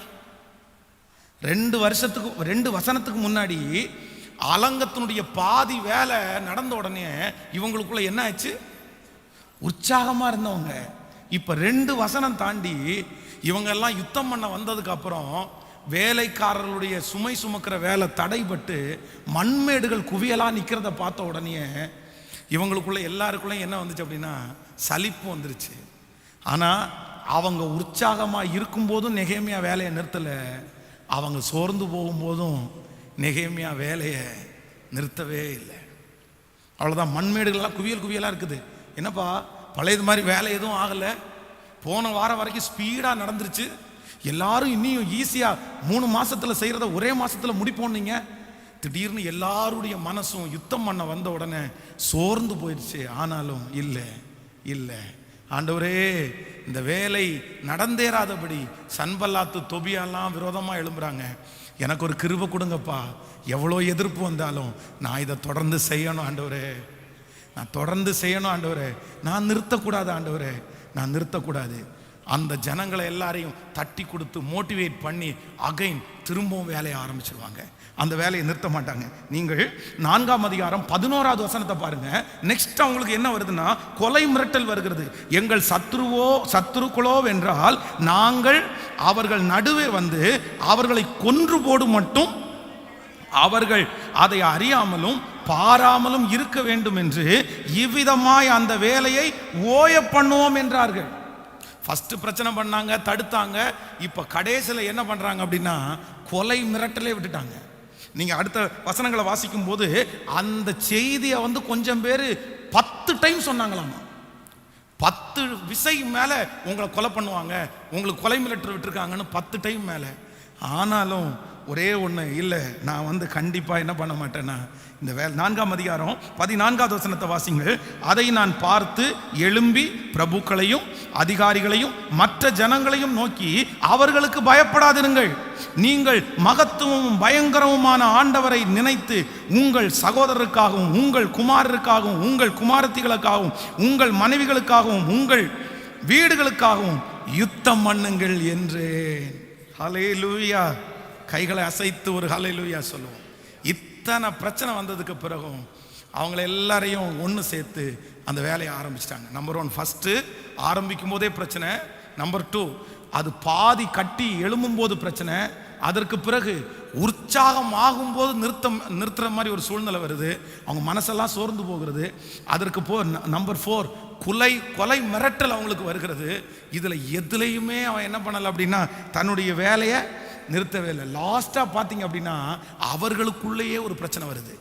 2 வசனத்துக்கு முன்னாடி அலங்கத்தினுடைய பாதி வேலை நடந்த உடனே இவங்களுக்குள்ள என்ன ஆச்சு? உற்சாகமா இருந்தவங்க இப்ப 2 வசனம் தாண்டி இவங்க எல்லாம் யுத்தம் பண்ண வந்ததுக்கு அப்புறம் வேலைக்காரர்களுடைய சுமை சுமக்கிற வேலை தடைபட்டு மண்மேடுகள் குவியலா நிக்கிறத பார்த்த உடனே இவங்களுக்குள்ள எல்லாருக்குள்ள என்ன வந்துச்சு அப்படின்னா சலிப்பு வந்துருச்சு. ஆனா அவங்க உற்சாகமா இருக்கும் போதும் நெகேமியா வேலையை நிறுத்தல, அவங்க சோர்ந்து போகும்போதும் நெகேமியா வேலையை நிறுத்தவே இல்லை. அவ்வளோதான், மண்மேடுகள்லாம் குவியல் குவியலாக இருக்குது. என்னப்பா பழையது மாதிரி வேலை எதுவும் ஆகலை, போன வாரம் வரைக்கும் ஸ்பீடாக நடந்துருச்சு, எல்லாரும் இன்னும் ஈஸியாக 3 மாசத்துல செய்கிறத ஒரே மாசத்துல முடிப்போன்னீங்க. திடீர்னு எல்லாருடைய மனசும் யுத்தம் பண்ண வந்த உடனே சோர்ந்து போயிடுச்சு. ஆனாலும் இல்லை இல்லை ஆண்டவரே, இந்த வேலை நடந்தேறாதபடி சன்பல்லாத்து தொபியாலாம் விரோதமாக எழும்புறாங்க, எனக்கு ஒரு கிருபை கொடுங்கப்பா, எவ்வளோ எதிர்ப்பு வந்தாலும் நான் இதை தொடர்ந்து செய்யணும் ஆண்டவரே, நான் தொடர்ந்து செய்யணும் ஆண்டவரே, நான் நிறுத்தக்கூடாது ஆண்டவரே, நான் நிறுத்தக்கூடாது. அந்த ஜனங்களை எல்லாரையும் தட்டி கொடுத்து மோட்டிவேட் பண்ணி அகைன் திரும்பவும் வேலையை ஆரம்பிச்சிருவாங்க, அந்த வேலையை நிறுத்த மாட்டாங்க. நீங்கள் 4ஆம் அதிகாரம் 11வது வசனத்தை பாருங்க. நெக்ஸ்ட் அவங்களுக்கு என்ன வருதுன்னா கொலை மிரட்டல் வருகிறது. எங்கள் சத்துருக்களோ வென்றால் நாங்கள் அவர்கள் நடுவே வந்து அவர்களை கொன்று போடு மட்டும் அவர்கள் அதை அறியாமலும் பாராமலும் இருக்க வேண்டும் என்று இவ்விதமாய் அந்த வேலையை ஓய பண்ணுவோம் என்றார்கள். ஃபர்ஸ்ட் பிரச்சனை பண்ணாங்க, தடுத்தாங்க, இப்ப கடைசியில் என்ன பண்றாங்க அப்படின்னா கொலை மிரட்டலே விட்டுட்டாங்க. நீங்க அடுத்த வசனங்களை வாசிக்கும் போது அந்த செய்தியை கொஞ்சம் பேர் 10 டைம் சொன்னாங்களாமா. 10 விசை மேல உங்களை கொலை பண்ணுவாங்க, உங்களுக்கு கொலை மிரட்டல் விட்டுருக்காங்கன்னு 10 டைம் மேல. ஆனாலும் ஒரே ஒன்று இல்லை, நான் கண்டிப்பாக என்ன பண்ண மாட்டேன்னா இந்த 4ஆம் அதிகாரம் 14வது வசனத்தை வாசிங்கள். அதை நான் பார்த்து எழும்பி பிரபுக்களையும் அதிகாரிகளையும் மற்ற ஜனங்களையும் நோக்கி அவர்களுக்கு பயப்படாதிருங்கள், நீங்கள் மகத்துவமும் பயங்கரமுமான ஆண்டவரை நினைத்து உங்கள் சகோதரருக்காகவும் உங்கள் குமாரருக்காகவும் உங்கள் குமாரத்திகளுக்காகவும் உங்கள் மனைவிகளுக்காகவும் உங்கள் வீடுகளுக்காகவும் யுத்தம் பண்ணுங்கள் என்றேன். ஹல்லேலூயா! கைகளை அசைத்து ஒரு ஹல்லேலூயா சொல்லுவோம். இத்தனை பிரச்சனை வந்ததுக்கு பிறகும் அவங்கள எல்லாரையும் ஒன்று சேர்த்து அந்த வேலையை ஆரம்பிச்சிட்டாங்க. நம்பர் 1, ஃபர்ஸ்ட் ஆரம்பிக்கும் போதே பிரச்சனை. நம்பர் 2, அது பாதி கட்டி எழும்பும் போது பிரச்சனை. அதற்கு பிறகு உற்சாகம் ஆகும்போது நிறுத்துற மாதிரி ஒரு சூழ்நிலை வருது, அவங்க மனசெல்லாம் சோர்ந்து போகிறது. அதற்கு நம்பர் 4, கொலை மிரட்டல் அவங்களுக்கு வருகிறது. இதில் எதுலையுமே அவன் என்ன பண்ணலை அப்படின்னா தன்னுடைய வேலையை நிறுத்தவே இல்லை. லாஸ்டா பார்த்தீங்க அப்படின்னா அவர்களுக்குள்ளேயே ஒரு பிரச்சனை வருது,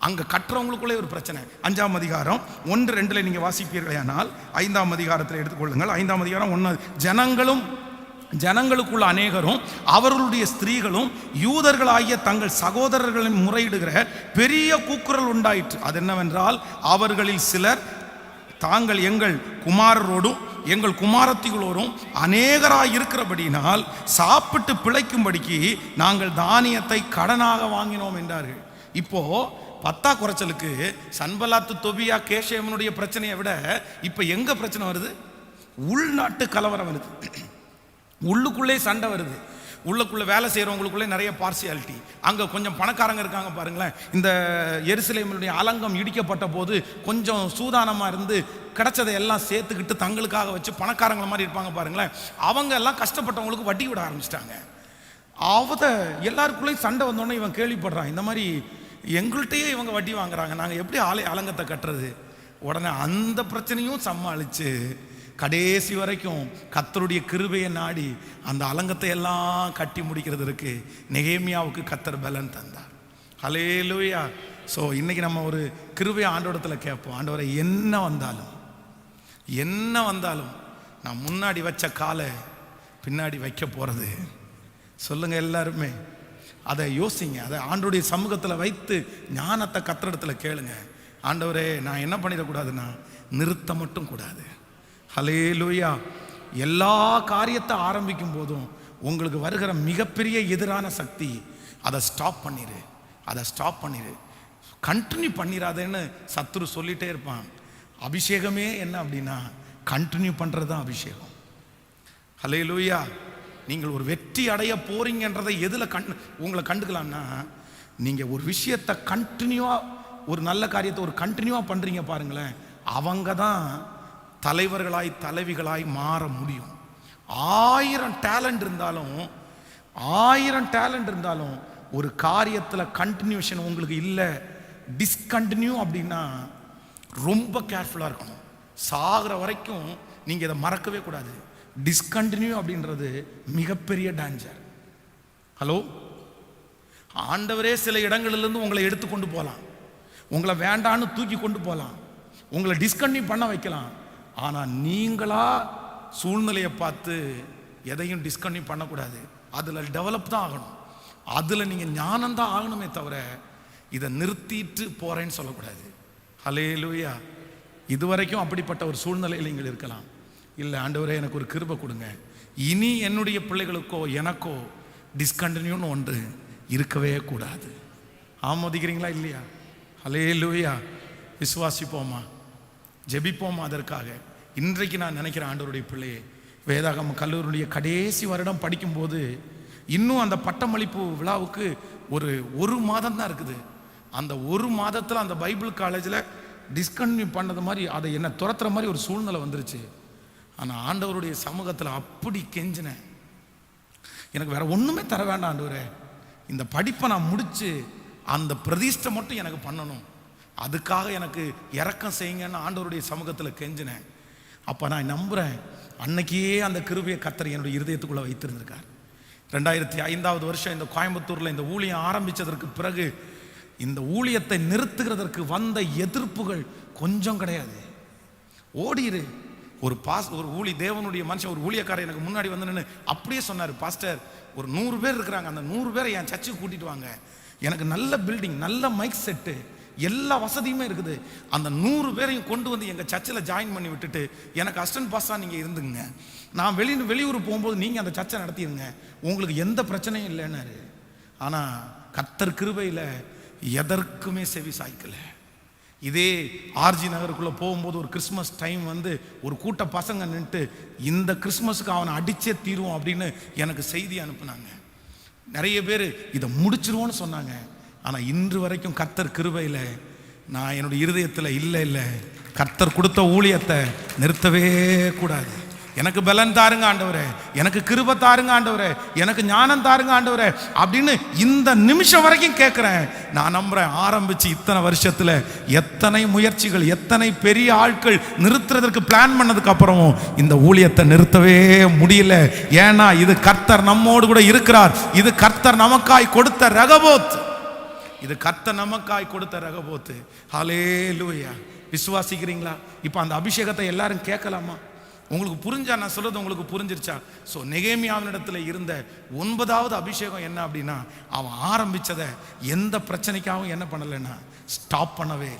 அங்க கட்டுறவங்களுக்குள்ளே ஒரு பிரச்சனை. 5ஆம் அதிகாரம் 1-2 நீங்க வாசிப்பீர்களேயானால் 5ஆம் அதிகாரத்தில் எடுத்துக்கொள்ளுங்கள். 5ஆம் அதிகாரம் 1, ஜனங்களுக்குள்ள அநேகரும் அவர்களுடைய ஸ்திரீகளும் யூதர்களாகிய தங்கள் சகோதரர்களின் முறையிடுகிற பெரிய கூக்குரல் உண்டாயிற்று. அது என்னவென்றால் அவர்களில் சிலர் தாங்கள் எங்கள் குமாரரோடும் எங்கள் குமாரத்திகளோடும் அநேகராய் இருக்கிறபடினால் சாப்பிட்டு பிழைக்கும்படிக்கு நாங்கள் தானியத்தை கடனாக வாங்கினோம் என்றார்கள். இப்போ பத்தா குறைச்சலுக்கு சன்பலாத்து தொபியா கேஷேமனுடைய பிரச்சனையை விட இப்ப எங்க பிரச்சனை வருது? உள்நாட்டு கலவரம் வருது, உள்ளுக்குள்ளே சண்டை வருது, உள்ளுக்குள்ள வேலை செய்யறவங்களுக்குள்ளே நிறைய பார்சியாலிட்டி. அங்க கொஞ்சம் பணக்காரங்க இருக்காங்க பாருங்களேன். இந்த எருசலேமினுடைய அலங்கம் இடிக்கப்பட்ட போது கொஞ்சம் சூதானமா இருந்து கிடைச்சதை எல்லாம் சேர்த்துக்கிட்டு தங்களுக்காக வச்சு பணக்காரங்கள மாதிரி இருப்பாங்க பாருங்களேன். அவங்க எல்லாம் கஷ்டப்பட்டவங்களுக்கு வட்டி விட ஆரம்பிச்சிட்டாங்க. எல்லாருக்குள்ளேயும் சண்டை வந்தோடனே இவன் கேள்விப்படுறான், இந்த மாதிரி எங்கள்கிட்டயே இவங்க வட்டி வாங்குறாங்க, நாங்கள் எப்படி அலங்கத்தை கட்டுறது? உடனே அந்த பிரச்சனையும் சமாளிச்சு கடைசி வரைக்கும் கர்த்தருடைய கிருபையை நாடி அந்த அலங்கத்தை எல்லாம் கட்டி முடிக்கிறதுக்கு நெகேமியாவுக்கு கர்த்தர் பலன் தந்தார். ஹல்லேலூயா. ஸோ இன்னைக்கு நம்ம ஒரு கிருபை ஆண்டவரத்தில் கேட்போம், ஆண்டவரை என்ன வந்தாலும் நான் முன்னாடி வச்ச காலை பின்னாடி வைக்க போறது சொல்லுங்க எல்லாருமே. அதை யோசிங்க, அதை ஆண்டவருடைய சமூகத்தில் வைத்து ஞானத்தை கர்த்தரிடத்தில் கேளுங்க. ஆண்டவரே நான் என்ன பண்ணிடக்கூடாதுன்னா நிறுத்த மட்டும் கூடாது. ஹல்லேலூயா. எல்லா காரியத்தை ஆரம்பிக்கும் போதும் உங்களுக்கு வருகிற மிகப்பெரிய எதிரான சக்தி, அதை ஸ்டாப் பண்ணிரு, கண்டினியூ பண்ணிடாதேன்னு சத்துரு சொல்லிட்டே இருப்பான். அபிஷேகமே என்ன அப்படின்னா கண்டினியூ பண்றது தான் அபிஷேகம். ஹல்லேலூயா. நீங்கள் ஒரு வெற்றி அடைய போறீங்கன்றதை எதுல உங்களை கண்டுக்கலாம்னா, நீங்க ஒரு விஷயத்தை கண்டினியூவா, ஒரு நல்ல காரியத்தை ஒரு கண்டினியூவா பண்றீங்க பாருங்களேன், அவங்க தான் தலைவர்களாய் தலைவிகளாய் மாற முடியும். 1000 டேலண்ட் இருந்தாலும் ஒரு காரியத்தில் கண்டினியூஷன் உங்களுக்கு இல்லை, டிஸ்கண்டினியூ அப்படின்னா ரொம்ப கேர்ஃபுல்லாக இருக்கணும். சாகிற வரைக்கும் நீங்கள் இதை மறக்கவே கூடாது. டிஸ்கண்டினியூ அப்படின்றது மிகப்பெரிய டேஞ்சர். ஹலோ, ஆண்டவரே சில இடங்களிலிருந்து உங்களை எடுத்து கொண்டு போகலாம், உங்களை வேண்டான்னு தூக்கி கொண்டு போகலாம், உங்களை டிஸ்கண்டினியூ பண்ண வைக்கலாம். ஆனால் நீங்களா சூழ்நிலையை பார்த்து எதையும் டிஸ்கண்டினியூ பண்ணக்கூடாது. அதில் டெவலப் தான் ஆகணும், அதில் நீங்கள் ஞானம் தான் ஆகணுமே தவிர இதை நிறுத்திட்டு போகிறேன்னு சொல்லக்கூடாது. ஹல்லேலூயா. இதுவரைக்கும் அப்படிப்பட்ட ஒரு சூழ்நிலையில் நீங்கள் இருக்கலாம். இல்லை ஆண்டவரே எனக்கு ஒரு கிருபை கொடுங்க, இனி என்னுடைய பிள்ளைகளுக்கோ எனக்கோ டிஸ்கண்டினியூன்னு ஒன்று இருக்கவே கூடாது. ஆமோதிக்கிறீங்களா இல்லையா? ஹல்லேலூயா. விசுவாசிப்போமா, ஜெபிப்போமா. அதற்காக இன்றைக்கு நான் நினைக்கிறேன், ஆண்டவருடைய பிள்ளையே, வேதாகம கல்லூரியுடைய கடைசி வருடம் படிக்கும்போது இன்னும் அந்த பட்டமளிப்பு விழாவுக்கு ஒரு மாதம் தான் இருக்குது. அந்த ஒரு மாதத்தில் அந்த பைபிள் காலேஜில் டிஸ்கண்டினியூ பண்ணது மாதிரி அதை என்ன துரத்துற மாதிரி ஒரு சூழ்நிலை வந்துருச்சு. ஆனால் ஆண்டவருடைய சமூகத்தில் அப்படி கெஞ்சினேன், எனக்கு வேற ஒன்றுமே தர வேண்டாம் ஆண்டவரே, இந்த படிப்பை நான் முடித்து அந்த பிரதிஷ்டை மட்டும் எனக்கு பண்ணணும், அதுக்காக எனக்கு இரக்கம் செய்யுங்கன்னு ஆண்டவருடைய சமூகத்தில் கெஞ்சினேன். அப்போ நான் நம்புகிறேன், அன்னைக்கே அந்த கிருபையை கர்த்தர் என்னுடைய இருதயத்துக்குள்ளே வைத்திருந்திருக்கார். 2005 வருஷம் இந்த கோயம்புத்தூரில் இந்த ஊழியம் ஆரம்பித்ததற்கு பிறகு இந்த ஊழியத்தை நிறுத்துகிறதற்கு வந்த எதிர்ப்புகள் கொஞ்சம் கிடையாது. ஓடிரு. ஒரு தேவனுடைய மனுஷன், ஒரு ஊழியக்காரர் எனக்கு முன்னாடி வந்து நின்று அப்படியே சொன்னார், பாஸ்டர் ஒரு 100 பேர் இருக்கிறாங்க, அந்த 100 பேரை என் சர்ச்சுக்கு கூட்டிட்டு வாங்க, எனக்கு நல்ல பில்டிங், நல்ல மைக் செட்டு, எல்லா வசதியுமே இருக்குது, அந்த 100 பேரையும் கொண்டு வந்து எங்கள் சர்ச்சில் ஜாயின் பண்ணி விட்டுட்டு எனக்கு அசிஸ்டன்ட் பாஸ்டராக நீங்கள் இருந்துங்க, நான் வெளியூர் போகும்போது நீங்கள் அந்த சர்ச்சை நடத்திடுங்க, உங்களுக்கு எந்த பிரச்சனையும் இல்லைன்னாரு. ஆனால் கர்த்தர் கிருபையில் எதற்குமே செவி சாய்க்கலை. இதே ஆர்ஜி நகருக்குள்ளே போகும்போது ஒரு கிறிஸ்மஸ் டைம் வந்து ஒரு கூட்ட பசங்க நின்றுட்டு இந்த கிறிஸ்மஸுக்கு அவனை அடிச்சே தீருவோம் அப்படின்னு எனக்கு செய்தி அனுப்புனாங்க. நிறைய பேர் இதை முடிச்சிருவோன்னு சொன்னாங்க. ஆனால் இன்று வரைக்கும் கர்த்தர் கிருபையில் நான் என்னுடைய இருதயத்தில் இல்லை, கர்த்தர் கொடுத்த ஊழியத்தை நிறுத்தவே கூடாது. எனக்கு பலன் தாருங்க ஆண்டவரே, எனக்கு கிருபை தாருங்க ஆண்டவரே, எனக்கு ஞானம் தாருங்க ஆண்டவரே அப்படின்னு இந்த நிமிஷம் வரைக்கும் கேட்குறேன். நான் நம்புறேன், ஆரம்பிச்சு இத்தனை வருஷத்துல எத்தனை முயற்சிகள், எத்தனை பெரிய ஆட்கள் நிறுத்துறதுக்கு பிளான் பண்ணதுக்கு அப்புறமும் இந்த ஊழியத்தை நிறுத்தவே முடியல. ஏன்னா இது கர்த்தர் நம்மோடு கூட இருக்கிறார். இது கர்த்தர் நமக்காய் கொடுத்த ரகபோத், இது கர்த்தர் நமக்காய் கொடுத்த ரகபோத்து. ஹல்லேலூயா. விசுவாசிக்கிறீங்களா? இப்போ அந்த அபிஷேகத்தை எல்லாரும் கேட்கலாமா? உங்களுக்கு புரிஞ்சா? நான் சொல்றது உங்களுக்கு புரிஞ்சிருச்சா? ஸோ நெகேமியாவினிடத்தில் இருந்த 9வது அபிஷேகம் என்ன அப்படின்னா, அவன் ஆரம்பிச்சதை எந்த பிரச்சனைக்காகவும் என்ன பண்ணலைன்னா ஸ்டாப் பண்ணவே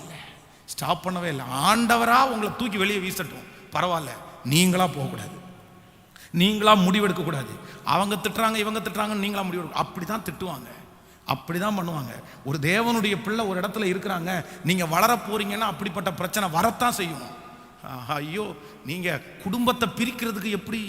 இல்லை. ஆண்டவரா உங்களை தூக்கி வெளியே வீசட்டும், பரவாயில்ல, நீங்களா போகக்கூடாது, நீங்களா முடிவெடுக்க கூடாது. அவங்க திட்டுறாங்க இவங்க திட்டுறாங்கன்னு நீங்களா முடிவெடுக்க, அப்படிதான் திட்டுவாங்க. அப்படிதான் பண்ணுவாங்க. ஒரு தேவனுடைய பிள்ளை ஒரு இடத்துல இருக்கிறாங்க, நீங்க வளர போறீங்கன்னா அப்படிப்பட்ட பிரச்சனை வரத்தான் செய்யும். ஐயோ, நீங்க குடும்பத்தை பிரிக்கிறதுக்கு எப்படி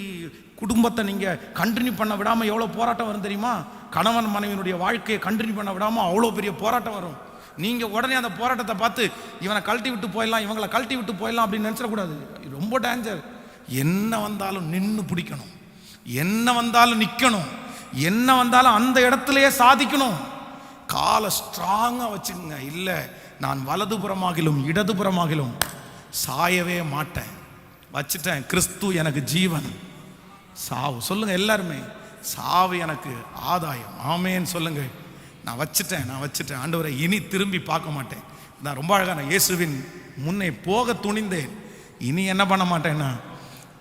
குடும்பத்தை நீங்க கண்டினியூ பண்ண விடாம எவ்வளவு போராட்டம் வரும் தெரியுமா? கணவன் மனைவியினுடைய வாழ்க்கையை கண்டினியூ பண்ண விடாம அவ்வளோ பெரிய போராட்டம் வரும். நீங்க உடனே அந்த போராட்டத்தை பார்த்து இவனை கழட்டி விட்டு போயிடலாம், இவங்களை கழட்டி விட்டு போயிடலாம் அப்படின்னு நினைச்சிடக்கூடாது. ரொம்ப டேஞ்சர். என்ன வந்தாலும் நின்று பிடிக்கணும், என்ன வந்தாலும் நிற்கணும், என்ன வந்தாலும் அந்த இடத்துலயே சாதிக்கணும். காலை ஸ்ட்ராங்கா வச்சுக்கோங்க. இல்லை, நான் வலதுபுறமாகிலும் இடதுபுறமாகிலும் சாயவே மாட்டேன், வச்சுட்டேன். கிறிஸ்து எனக்கு ஜீவன், சாவு சொல்லுங்க எல்லாருமே, சாவு எனக்கு ஆதாயம். ஆமேன்னு சொல்லுங்க. நான் வச்சுட்டேன் ஆண்டவரை, இனி திரும்பி பார்க்க மாட்டேன். நான் ரொம்ப அழகான இயேசுவின் முன்னே போக துணிந்தேன், இனி என்ன பண்ண மாட்டேன்னா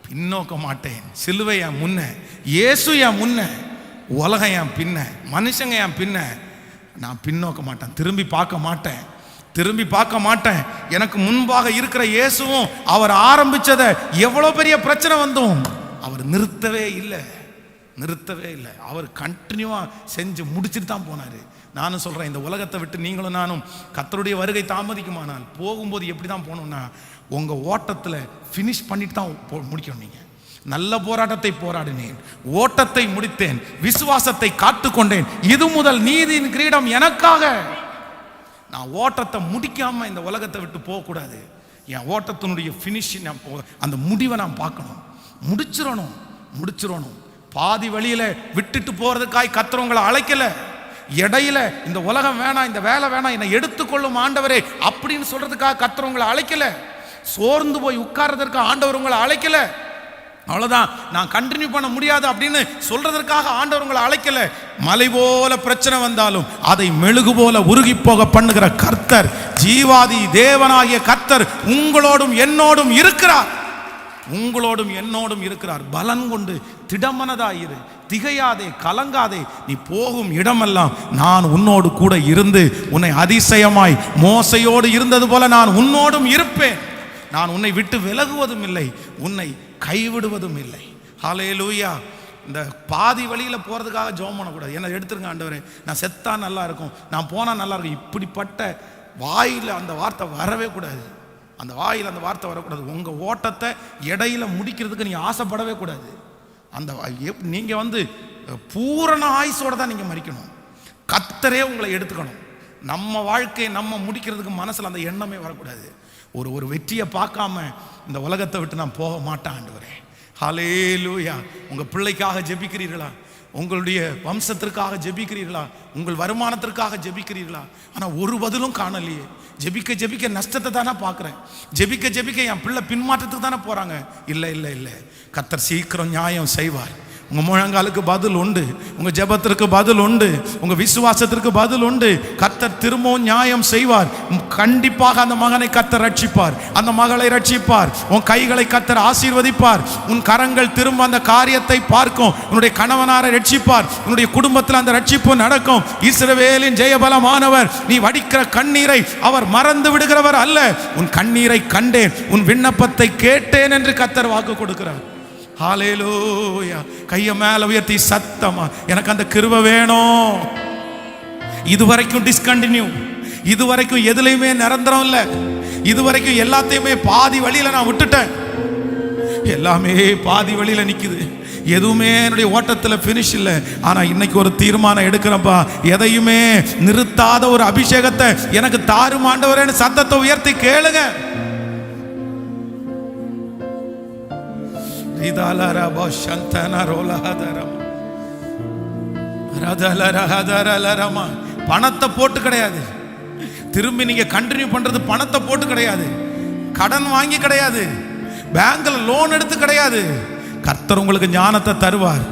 பின்னோக்க மாட்டேன். சிலுவை என் முன்ன, இயேசு என் முன்ன, உலகம் என் பின்ன, மனுஷங்க என் பின்ன. நான் பின்னோக்க மாட்டேன், திரும்பி பார்க்க மாட்டேன். எனக்கு முன்பாக இருக்கிற இயேசுவும் அவர் ஆரம்பிச்சதை எவ்வளோ பெரிய பிரச்சனை வந்தும் அவர் நிறுத்தவே இல்லை. அவர் கண்டினியூவா செஞ்சு முடிச்சுட்டு தான் போனாரு. நானும் சொல்றேன், இந்த உலகத்தை விட்டு நீங்களும் நானும் கர்த்தருடைய வருகை தாமதிக்குமானால் போகும்போது எப்படி தான் போகணும்னா, உங்க ஓட்டத்துல ஃபினிஷ் பண்ணிட்டு தான் முடிக்கணும். நீங்க நல்ல போராட்டத்தை போராடினேன், ஓட்டத்தை முடித்தேன், விசுவாசத்தை காத்துக்கொண்டேன், இது முதல் நீதியின் கிரீடம் எனக்காக. நான் ஓட்டத்தை முடிக்காம இந்த உலகத்தை விட்டு போகக்கூடாது. என் ஓட்டத்தினுடைய ஃபினிஷிங், அந்த முடிவை நான் பார்க்கணும். முடிச்சிடணும். பாதி வழியில விட்டுட்டு போறதுக்காய் கர்த்தர் அழைக்கல. இடையில இந்த உலகம் வேணாம், இந்த வேலை வேணாம், என்னை எடுத்துக்கொள்ளும் ஆண்டவரே அப்படின்னு சொல்றதுக்காக கர்த்தர் அழைக்கல. சோர்ந்து போய் உட்கார்றதற்கு ஆண்டவர் உங்களை அழைக்கல. அவ்வளவுதான், நான் கண்டினியூ பண்ண முடியாது அப்படின்னு சொல்றதற்காக ஆண்டவர் உங்களை அழைக்கல. மலை போல பிரச்சனை வந்தாலும் அதை மெழுகு போல உருகி போக பண்ணுகிற கர்த்தர், ஜீவாதி தேவனாகிய கர்த்தர் உங்களோடும் என்னோடும் இருக்கிறார். பலன் கொண்டு திடமனதாயிரு, திகையாதே, கலங்காதே. நீ போகும் இடமெல்லாம் நான் உன்னோடு கூட இருந்து உன்னை அதிசயமாய் மோசையோடு இருந்தது போல நான் உன்னோடும் இருப்பேன். நான் உன்னை விட்டு விலகுவதும் இல்லை, உன்னை கைவிடுவதும் இல்லை. ஹல்லேலூயா. இந்த பாதி வழியில போறதுக்காக ஜெபம் பண்ணக்கூடாது. என்ன எடுத்துருங்க ஆண்டவரே, நான் செத்தா நல்லா இருக்கும், நான் போனா நல்லா இருக்கும், இப்படிப்பட்ட வாயில அந்த வார்த்தை வரவே கூடாது. அந்த வாயில் அந்த வார்த்தை வரக்கூடாது. உங்க ஓட்டத்தை இடையில முடிக்கிறதுக்கு நீங்க ஆசைப்படவே கூடாது. அந்த நீங்க பூரண ஆயுசோட தான் நீங்க மரிக்கணும். கர்த்தரே உங்களை எடுத்துக்கணும். நம்ம வாழ்க்கையை நம்ம முடிக்கிறதுக்கு மனசுல அந்த எண்ணமே வரக்கூடாது. ஒரு வெற்றியை பார்க்காம இந்த உலகத்தை விட்டு நான் போக மாட்டேன் ஆண்டவரே. ஹல்லேலூயா. உங்க பிள்ளைக்காக ஜெபிக்கிறீர்களா? உங்களுடைய வம்சத்திற்காக ஜெபிக்கிறீர்களா? உங்கள் வருமானத்திற்காக ஜெபிக்கிறீர்களா? ஆனா ஒரு பதிலும் காணலையே. ஜெபிக்க நஷ்டத்தை தானே பார்க்குறேன். ஜெபிக்க என் பிள்ளை பின்மாற்றத்துக்கு தானே போறாங்க. இல்லை, கர்த்தர் சீக்கிரம் நியாயம் செய்வார். உங்க முழங்காலுக்கு பதில் உண்டு, உங்க ஜெபத்திற்கு பதில் உண்டு, உங்க விசுவாசத்திற்கு பதில் உண்டு. கர்த்தர் திரும்பவும் நியாயம் செய்வார். கண்டிப்பாக அந்த மகனை கர்த்தர் ரட்சிப்பார், அந்த மகளை ரட்சிப்பார். உன் கைகளை கர்த்தர் ஆசீர்வதிப்பார். உன் கரங்கள் திரும்ப அந்த காரியத்தை பார்க்கும். உன்னுடைய கணவனாரை ரட்சிப்பார். உன்னுடைய குடும்பத்தில் அந்த ரட்சிப்பு நடக்கும். இஸ்ரவேலின் ஜெயபலமானவர், நீ வடிக்கிற கண்ணீரை அவர் மறந்து விடுகிறவர் அல்ல. உன் கண்ணீரை கண்டேன், உன் விண்ணப்பத்தை கேட்டேன் என்று கர்த்தர் வாக்கு கொடுக்கிறார். ஹல்லேலூயா. கையை மேல உயர்த்தி சத்தமா, எனக்கு அந்த கிருபை வேணும். இதுவரைக்கும் டிஸ்கண்டினியூ, இதுவரைக்கும் எதுலையுமே நிரந்தரம் இல்லை. இதுவரைக்கும் எல்லாத்தையுமே பாதி வழியில நான் விட்டுட்டேன். எல்லாமே பாதி வழியில நிக்குது. எதுவுமே என்னுடைய ஓட்டத்தில் ஃபினிஷ் இல்லை. ஆனா இன்னைக்கு ஒரு தீர்மானம் எடுக்கிறப்பா, எதையுமே நிறுத்தாத ஒரு அபிஷேகத்தை எனக்கு தாரும் ஆண்டவரேன்னு சத்தத்தை உயர்த்தி கேளுங்க. பணத்தை போட்டு கிடையாது, திரும்பி நீங்க கண்டினியூ பண்றது பணத்தை போட்டு கிடையாது, கடன் வாங்கி கிடையாது, பேங்க்ல லோன் எடுத்து கிடையாது. கர்த்தர் உங்களுக்கு ஞானத்தை தருவார்.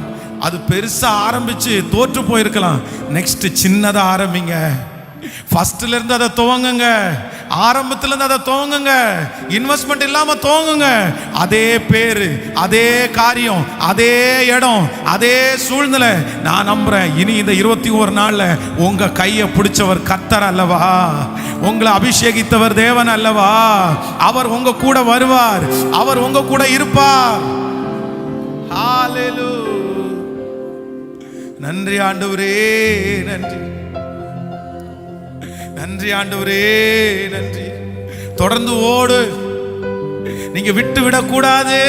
அது பெருசா ஆரம்பிச்சு தோற்று போயிருக்கலாம். நெக்ஸ்ட் சின்னதா ஆரம்பிங்க. ஃபர்ஸ்ட்ல இருந்து அதை துவங்குங்க, ஆரம்பத்துல இருந்து அதை துவங்குங்க, இன்வெஸ்ட்மெண்ட் இல்லாம துவங்குங்க. அதே பேரு, அதே காரியம், அதே இடம், அதே சூழ்நிலை. நான் நம்புறேன், இனி இந்த 21 நாள்ல உங்க கையை பிடிச்சவர் கர்த்தர் அல்லவா? உங்களை அபிஷேகித்தவர் தேவன் அல்லவா? அவர் உங்க கூட வருவார், அவர் உங்க கூட இருப்பார். ஹல்லேலூயா. நன்றி ஆண்டவரே, நன்றி. நன்றி ஆண்டவரே, நன்றி. தொடர்ந்து ஓடு, நீங்க விட்டு விடக்கூடாது.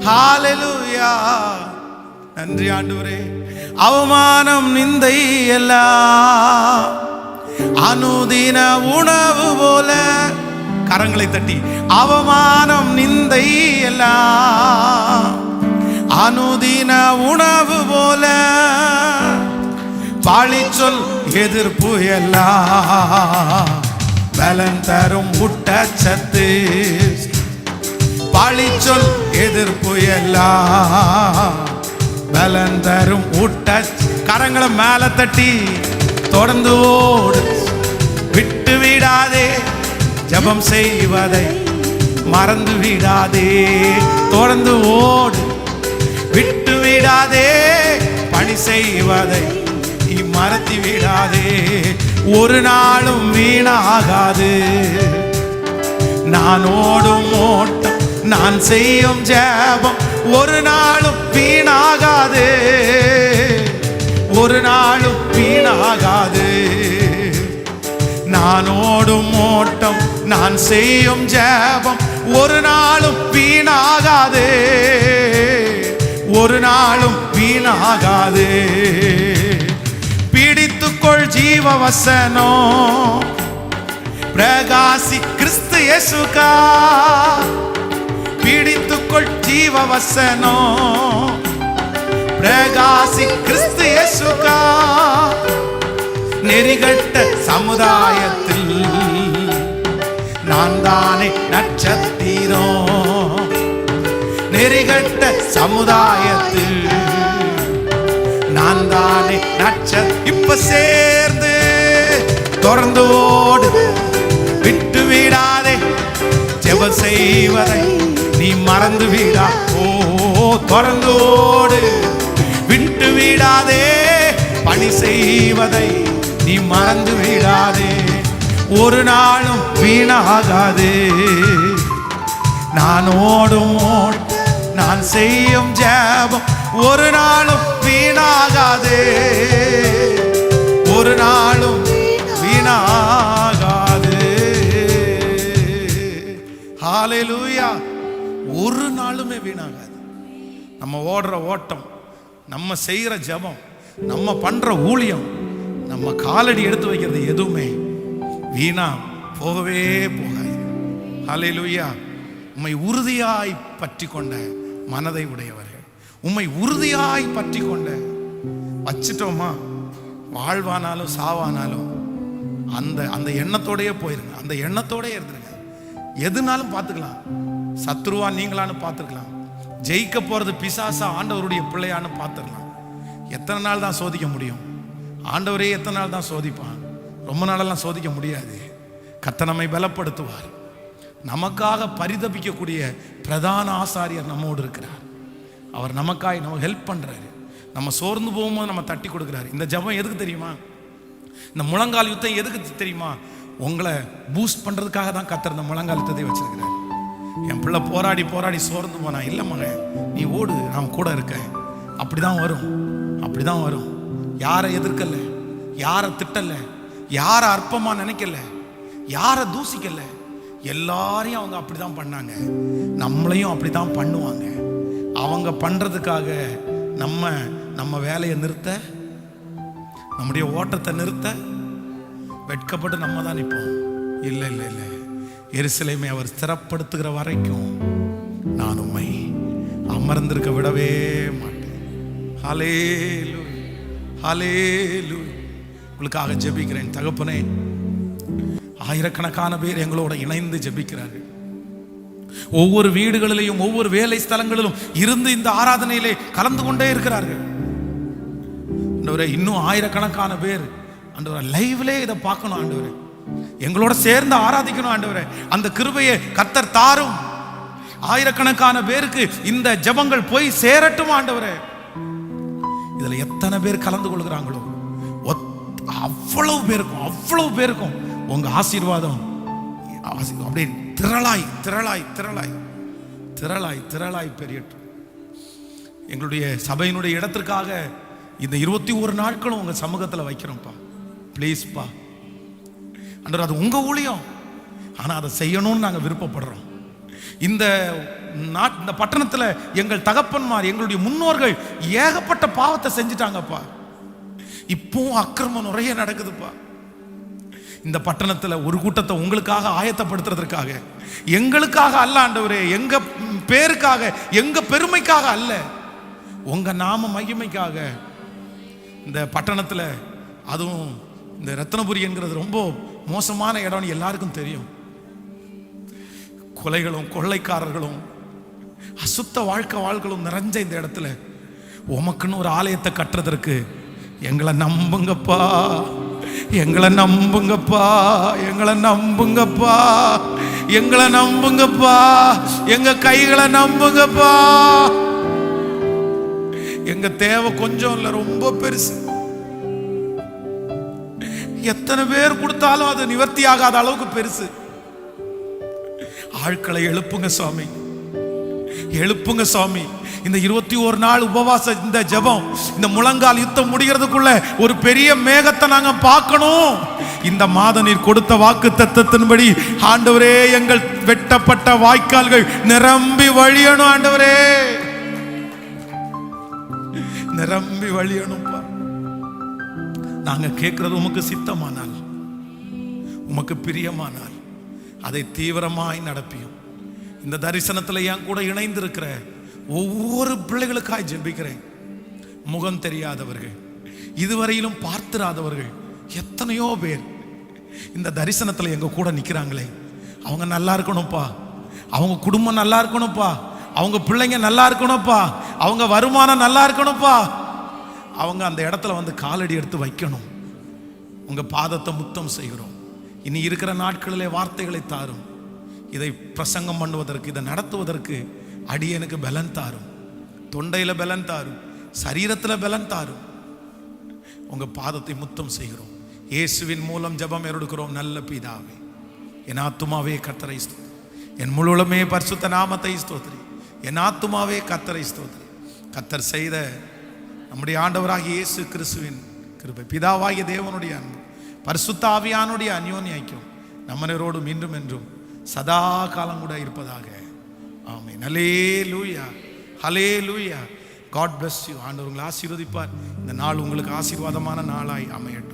ஹalleluya. நன்றி ஆண்டவரே. அவமானம் நிந்தை எல்லாம் அனுதின உணவு போல, கரங்களை தட்டி, அவமானம் நிந்தை எல்லாம் அனுதின உணவு போல, பாழி சொல் எதிர்ப்பு எல்லாம் பலன் தரும் ஊட்டச்சத்து, பாழி சொல் எதிர்ப்பு எல்லாம் பலன் தரும் ஊட்டச்சத்து. கரங்களை மேல தட்டி தொடர்ந்து ஓடு, விட்டு விடாதே, ஜெபம் செய்வதை மறந்து விடாதே. தொடர்ந்து ஓடு, விட்டு விடாதே, பணி செய்வதை நீ மறந்து விடாதே. ஒரு நாளும் வீணாகாது நான் ஓடும் ஓட்டம், நான் செய்யும் ஜெபம் ஒரு நாளும் வீணாகாது, ஒரு நாளும் வீணாகாது. நான் ஓடும் ஓட்டம், நான் செய்யும் ஜெபம் ஒரு நாளும் வீணாகாது, ஒரு நாளும் வீணாகாது. பிடித்துக்கொள் ஜீவ வசனம், பிரகாசி கிறிஸ்து இயேசுக்கா. பிடித்துக்கொள் ஜீவ வசனம், பிரகாசி கிறிஸ்து இயேசுக்கா. நெறிகட்ட சமுதாயத்தில் நான் தானே நட்சத்திரம், நெறிகட்ட சமுதாயத்தில் நான் தானே நட்சத்திரம். இப்ப சேர்ந்து தொடர்ந்து ஓடு, விட்டு விடாதே, ஜெபம் செய்வதை நீ மறந்து விடா. ஓ, தொடர்ந்து ஓடு, விட்டு விடாதே, பணி செய்வதை நீ மறந்து விடாதே. ஒரு நாளும் வீணாகாது நான் ஓடும் ஓட்டம், நான் செய்யும் ஜெபம் ஒரு நாளும் வீணாகாது, ஒரு நாளும் வீணாகாது. ஹalleluya. ஒரு நாளுமே வீணாகாது. நம்ம ஓடுற ஓட்டம், நம்ம செய்கிற ஜெபம், நம்ம பண்ற ஊழியம், நம்ம காலடி எடுத்து வைக்கிறது எதுவுமே வீணா போகவே போகாது. ஹல்லேலூயா. உம்மை உறுதியாய் பற்றி கொண்ட மனதை உடையவர்கள், உம்மை உறுதியாய் பற்றி கொண்ட வச்சிட்டோமா, வாழ்வானாலும் சாவானாலும் அந்த அந்த எண்ணத்தோடயே போயிருங்க, அந்த எண்ணத்தோடயே இருந்துருங்க. எதுனாலும் பார்த்துக்கலாம், சத்ருவா நீங்களான்னு பார்த்துக்கலாம், ஜெயிக்க போறது பிசாசா ஆண்டவருடைய பிள்ளையான்னு பார்த்துக்கலாம். எத்தனை நாள் தான் சோதிக்க முடியும்? ஆண்டவரே எத்தனை நாள் தான் சோதிப்பான்? ரொம்ப நாளெல்லாம் சோதிக்க முடியாது. கர்த்தர் நம்மை பலப்படுத்துவார். நமக்காக பரிதபிக்கக்கூடிய பிரதான ஆசாரியர் நம்மோடு இருக்கிறார். அவர் நமக்காய் நம்ம ஹெல்ப் பண்றாரு. நம்ம சோர்ந்து போகும்போது நம்ம தட்டி கொடுக்குறாரு. இந்த ஜெபம் எதுக்கு தெரியுமா? இந்த முழங்கால் யுத்தம் எதுக்கு தெரியுமா? உங்களை பூஸ்ட் பண்றதுக்காக தான் கர்த்தர் இந்த முழங்கால் யுத்தத்தை வச்சிருக்கிறார். என் பிள்ளை போராடி போராடி சோர்ந்து போனா, இல்லை மகன் நீ ஓடு, நான் கூட இருக்கேன். அப்படிதான் வரும், அப்படிதான் வரும். யாரை எதிர்க்கல, யாரை திட்டல, யாரை அற்பமா நினைக்கல, யாரை தூசிக்கல, எல்லாரையும் அவங்க அப்படிதான் பண்ணாங்க. நம்மளையும் அப்படிதான் பண்ணுவாங்க. அவங்க பண்றதுக்காக நம்ம வேலையை நிறுத்த, நம்முடைய ஓட்டத்தை நிறுத்த வெட்கப்பட்டு நம்ம தான் நிற்போம். இல்லை இல்லை இல்லை, எருசலேமை அவர் ஸ்திரப்படுத்துகிற வரைக்கும் நான் உம்மை அமர்ந்திருக்க விடவே மாட்டேன். ஹல்லேலூயா, ஹல்லேலூயா. உங்களுக்காக ஜெபிக்கிறேன் தகப்பனே. ஆயிரக்கணக்கான பேர் எங்களோட இணைந்து ஜெபிக்கிறார்கள். ஒவ்வொரு வீடுகளிலேயும் ஒவ்வொரு வேலை ஸ்தலங்களிலும் இருந்து இந்த ஆராதனையிலே கலந்து கொண்டே இருக்கிறார்கள். ஆண்டவரே, இன்னும் ஆயிரக்கணக்கான பேர் ஆண்டவரே லைவ்லே இதை பார்க்கணும். ஆண்டவரே, எங்களோட சேர்ந்து ஆராதிக்கணும். ஆண்டவரே, அந்த கிருபையை கர்த்தர் தாரும். ஆயிரக்கணக்கான பேருக்கு இந்த ஜெபங்கள் போய் சேரட்டும். ஆண்டவரே, இதுல எத்தனை பேர் கலந்து கொள்கிறாங்களோ அவ்வளவு பேருக்கும் உங்க ஆசீர்வாதம் அப்படியே திரளாய் திரளாய் திரளாய் திரளாய் திரளாய் பெரியட்டும். எங்களுடைய சபையினுடைய இடத்திற்காக இந்த 21 நாட்களும் உங்க சமூகத்தில் வைக்கிறோம்ப்பா. ப்ளீஸ்ப்பா ஆண்டவர், அது உங்க ஊழியம், ஆனா அதை செய்யணும்னு நாங்க விருப்பப்படுறோம். இந்த பட்டணத்துல எங்கள் தகப்பன்மார், எங்களுடைய முன்னோர்கள் ஏகப்பட்ட பாவத்தை செஞ்சிட்டாங்கப்பா. இப்பவும் அக்கிரமம் நிறைய நடக்குதுப்பா. இந்த பட்டணத்துல ஒரு கூட்டத்தை உங்களுக்காக ஆயத்தப்படுத்துறதுக்காக, எங்களுக்காக அல்ல ஆண்டவரே, எங்க பேருக்காக, எங்க பெருமைக்காக அல்ல, உங்க நாம மகிமைக்காக இந்த பட்டணத்துல, அதுவும் இந்த ரத்னபுரி என்கிறது ரொம்ப மோசமான இடம்னு எல்லாருக்கும் தெரியும். கொலைகளும் கொள்ளைக்காரர்களும் அசுத்த வாழ்க்கைகளும் நிறைஞ்ச இந்த இடத்துல உமக்குன்னு ஒரு ஆலயத்தை கட்டுறதற்கு எங்களை நம்புங்கப்பா, எங்களை நம்புங்கப்பா, எங்களை நம்புங்கப்பா, எங்களை நம்புங்கப்பா, எங்க கைகளை நம்புங்கப்பா. எங்க தேவை கொஞ்சம் இல்ல, ரொம்ப பெருசு. எத்தனை பேர் கொடுத்தாலும் அது நிவர்த்தி ஆகாத அளவுக்கு பெருசு. ஆட்களை எழுப்புங்க சுவாமி, எழுப்புங்க சுவாமி. இந்த 21 நாள் உபவாச இந்த ஜெபம், இந்த முழங்கால் யுத்தம் முடிகிறதுக்குள்ள ஒரு பெரிய மேகத்தை நாங்க பார்க்கணும். இந்த மாதம் நீர் கொடுத்த வாக்கு தத்தத்தின்படி ஆண்டவரே, எங்கள் வெட்டப்பட்ட வாய்க்கால்கள் நிரம்பி வழியணும் ஆண்டவரே, நிரம்பி வழியணும்பா. நாங்க கேட்கிறது உமக்கு சித்தமானால், உமக்கு பிரியமானால் அதை தீவிரமாய் நடப்பியும். இந்த தரிசனத்தில் என் கூட இணைந்திருக்கிற ஒவ்வொரு பிள்ளைகளுக்காய் ஜெபிக்கிறேன். முகம் தெரியாதவர்கள், இதுவரையிலும் பார்த்திராதவர்கள் எத்தனையோ பேர் இந்த தரிசனத்தில் எங்க கூட நிற்கிறாங்களே, அவங்க நல்லா இருக்கணும்ப்பா, அவங்க குடும்பம் நல்லா இருக்கணும்ப்பா, அவங்க பிள்ளைங்க நல்லா இருக்கணும்ப்பா, அவங்க வருமானம் நல்லா இருக்கணும்ப்பா, அவங்க அந்த இடத்துல வந்து காலடி எடுத்து வைக்கணும். உங்க பாதத்தை முத்தம் செய்கிறோம். இனி இருக்கிற நாட்களிலே வார்த்தைகளை தாரும். இதை பிரசங்கம் பண்ணுவதற்கு, இதை நடத்துவதற்கு அடியனுக்கு பலன் தாரும், தொண்டையில பலன் தாரும், சரீரத்தில் பலன் தாரும். உங்க பாதத்தை முத்தம் செய்கிறோம். இயேசுவின் மூலம் ஜெபம் எடுக்கிறோம் நல்ல பிதாவே. என் ஆத்துமாவே கர்த்தரை ஸ்தோத்திரி, என் முழுமே பரிசுத்த நாமத்தை ஸ்தோத்திரி. என் ஆத்துமாவே கர்த்தரை ஸ்தோத்திரி. கர்த்தர் செய்த நம்முடைய ஆண்டவராகிய இயேசு கிறிஸ்துவின் கிருபை, பிதாவாகிய தேவனுடைய அன்பு, பரிசுத்த ஆவியானுடைய அந்யோன்ய ஐக்கியம் நம்மனரோடு மீண்டும் என்றும் சதா காலம் கூட இருப்பதாக. ஆமென். ஹல்லேலூயா, ஹல்லேலூயா. God bless you. ஆண்டவர் உங்களை ஆசீர்வதிப்பார். இந்த நாள் உங்களுக்கு ஆசீர்வாதமான நாளாய் அமையட்டும்.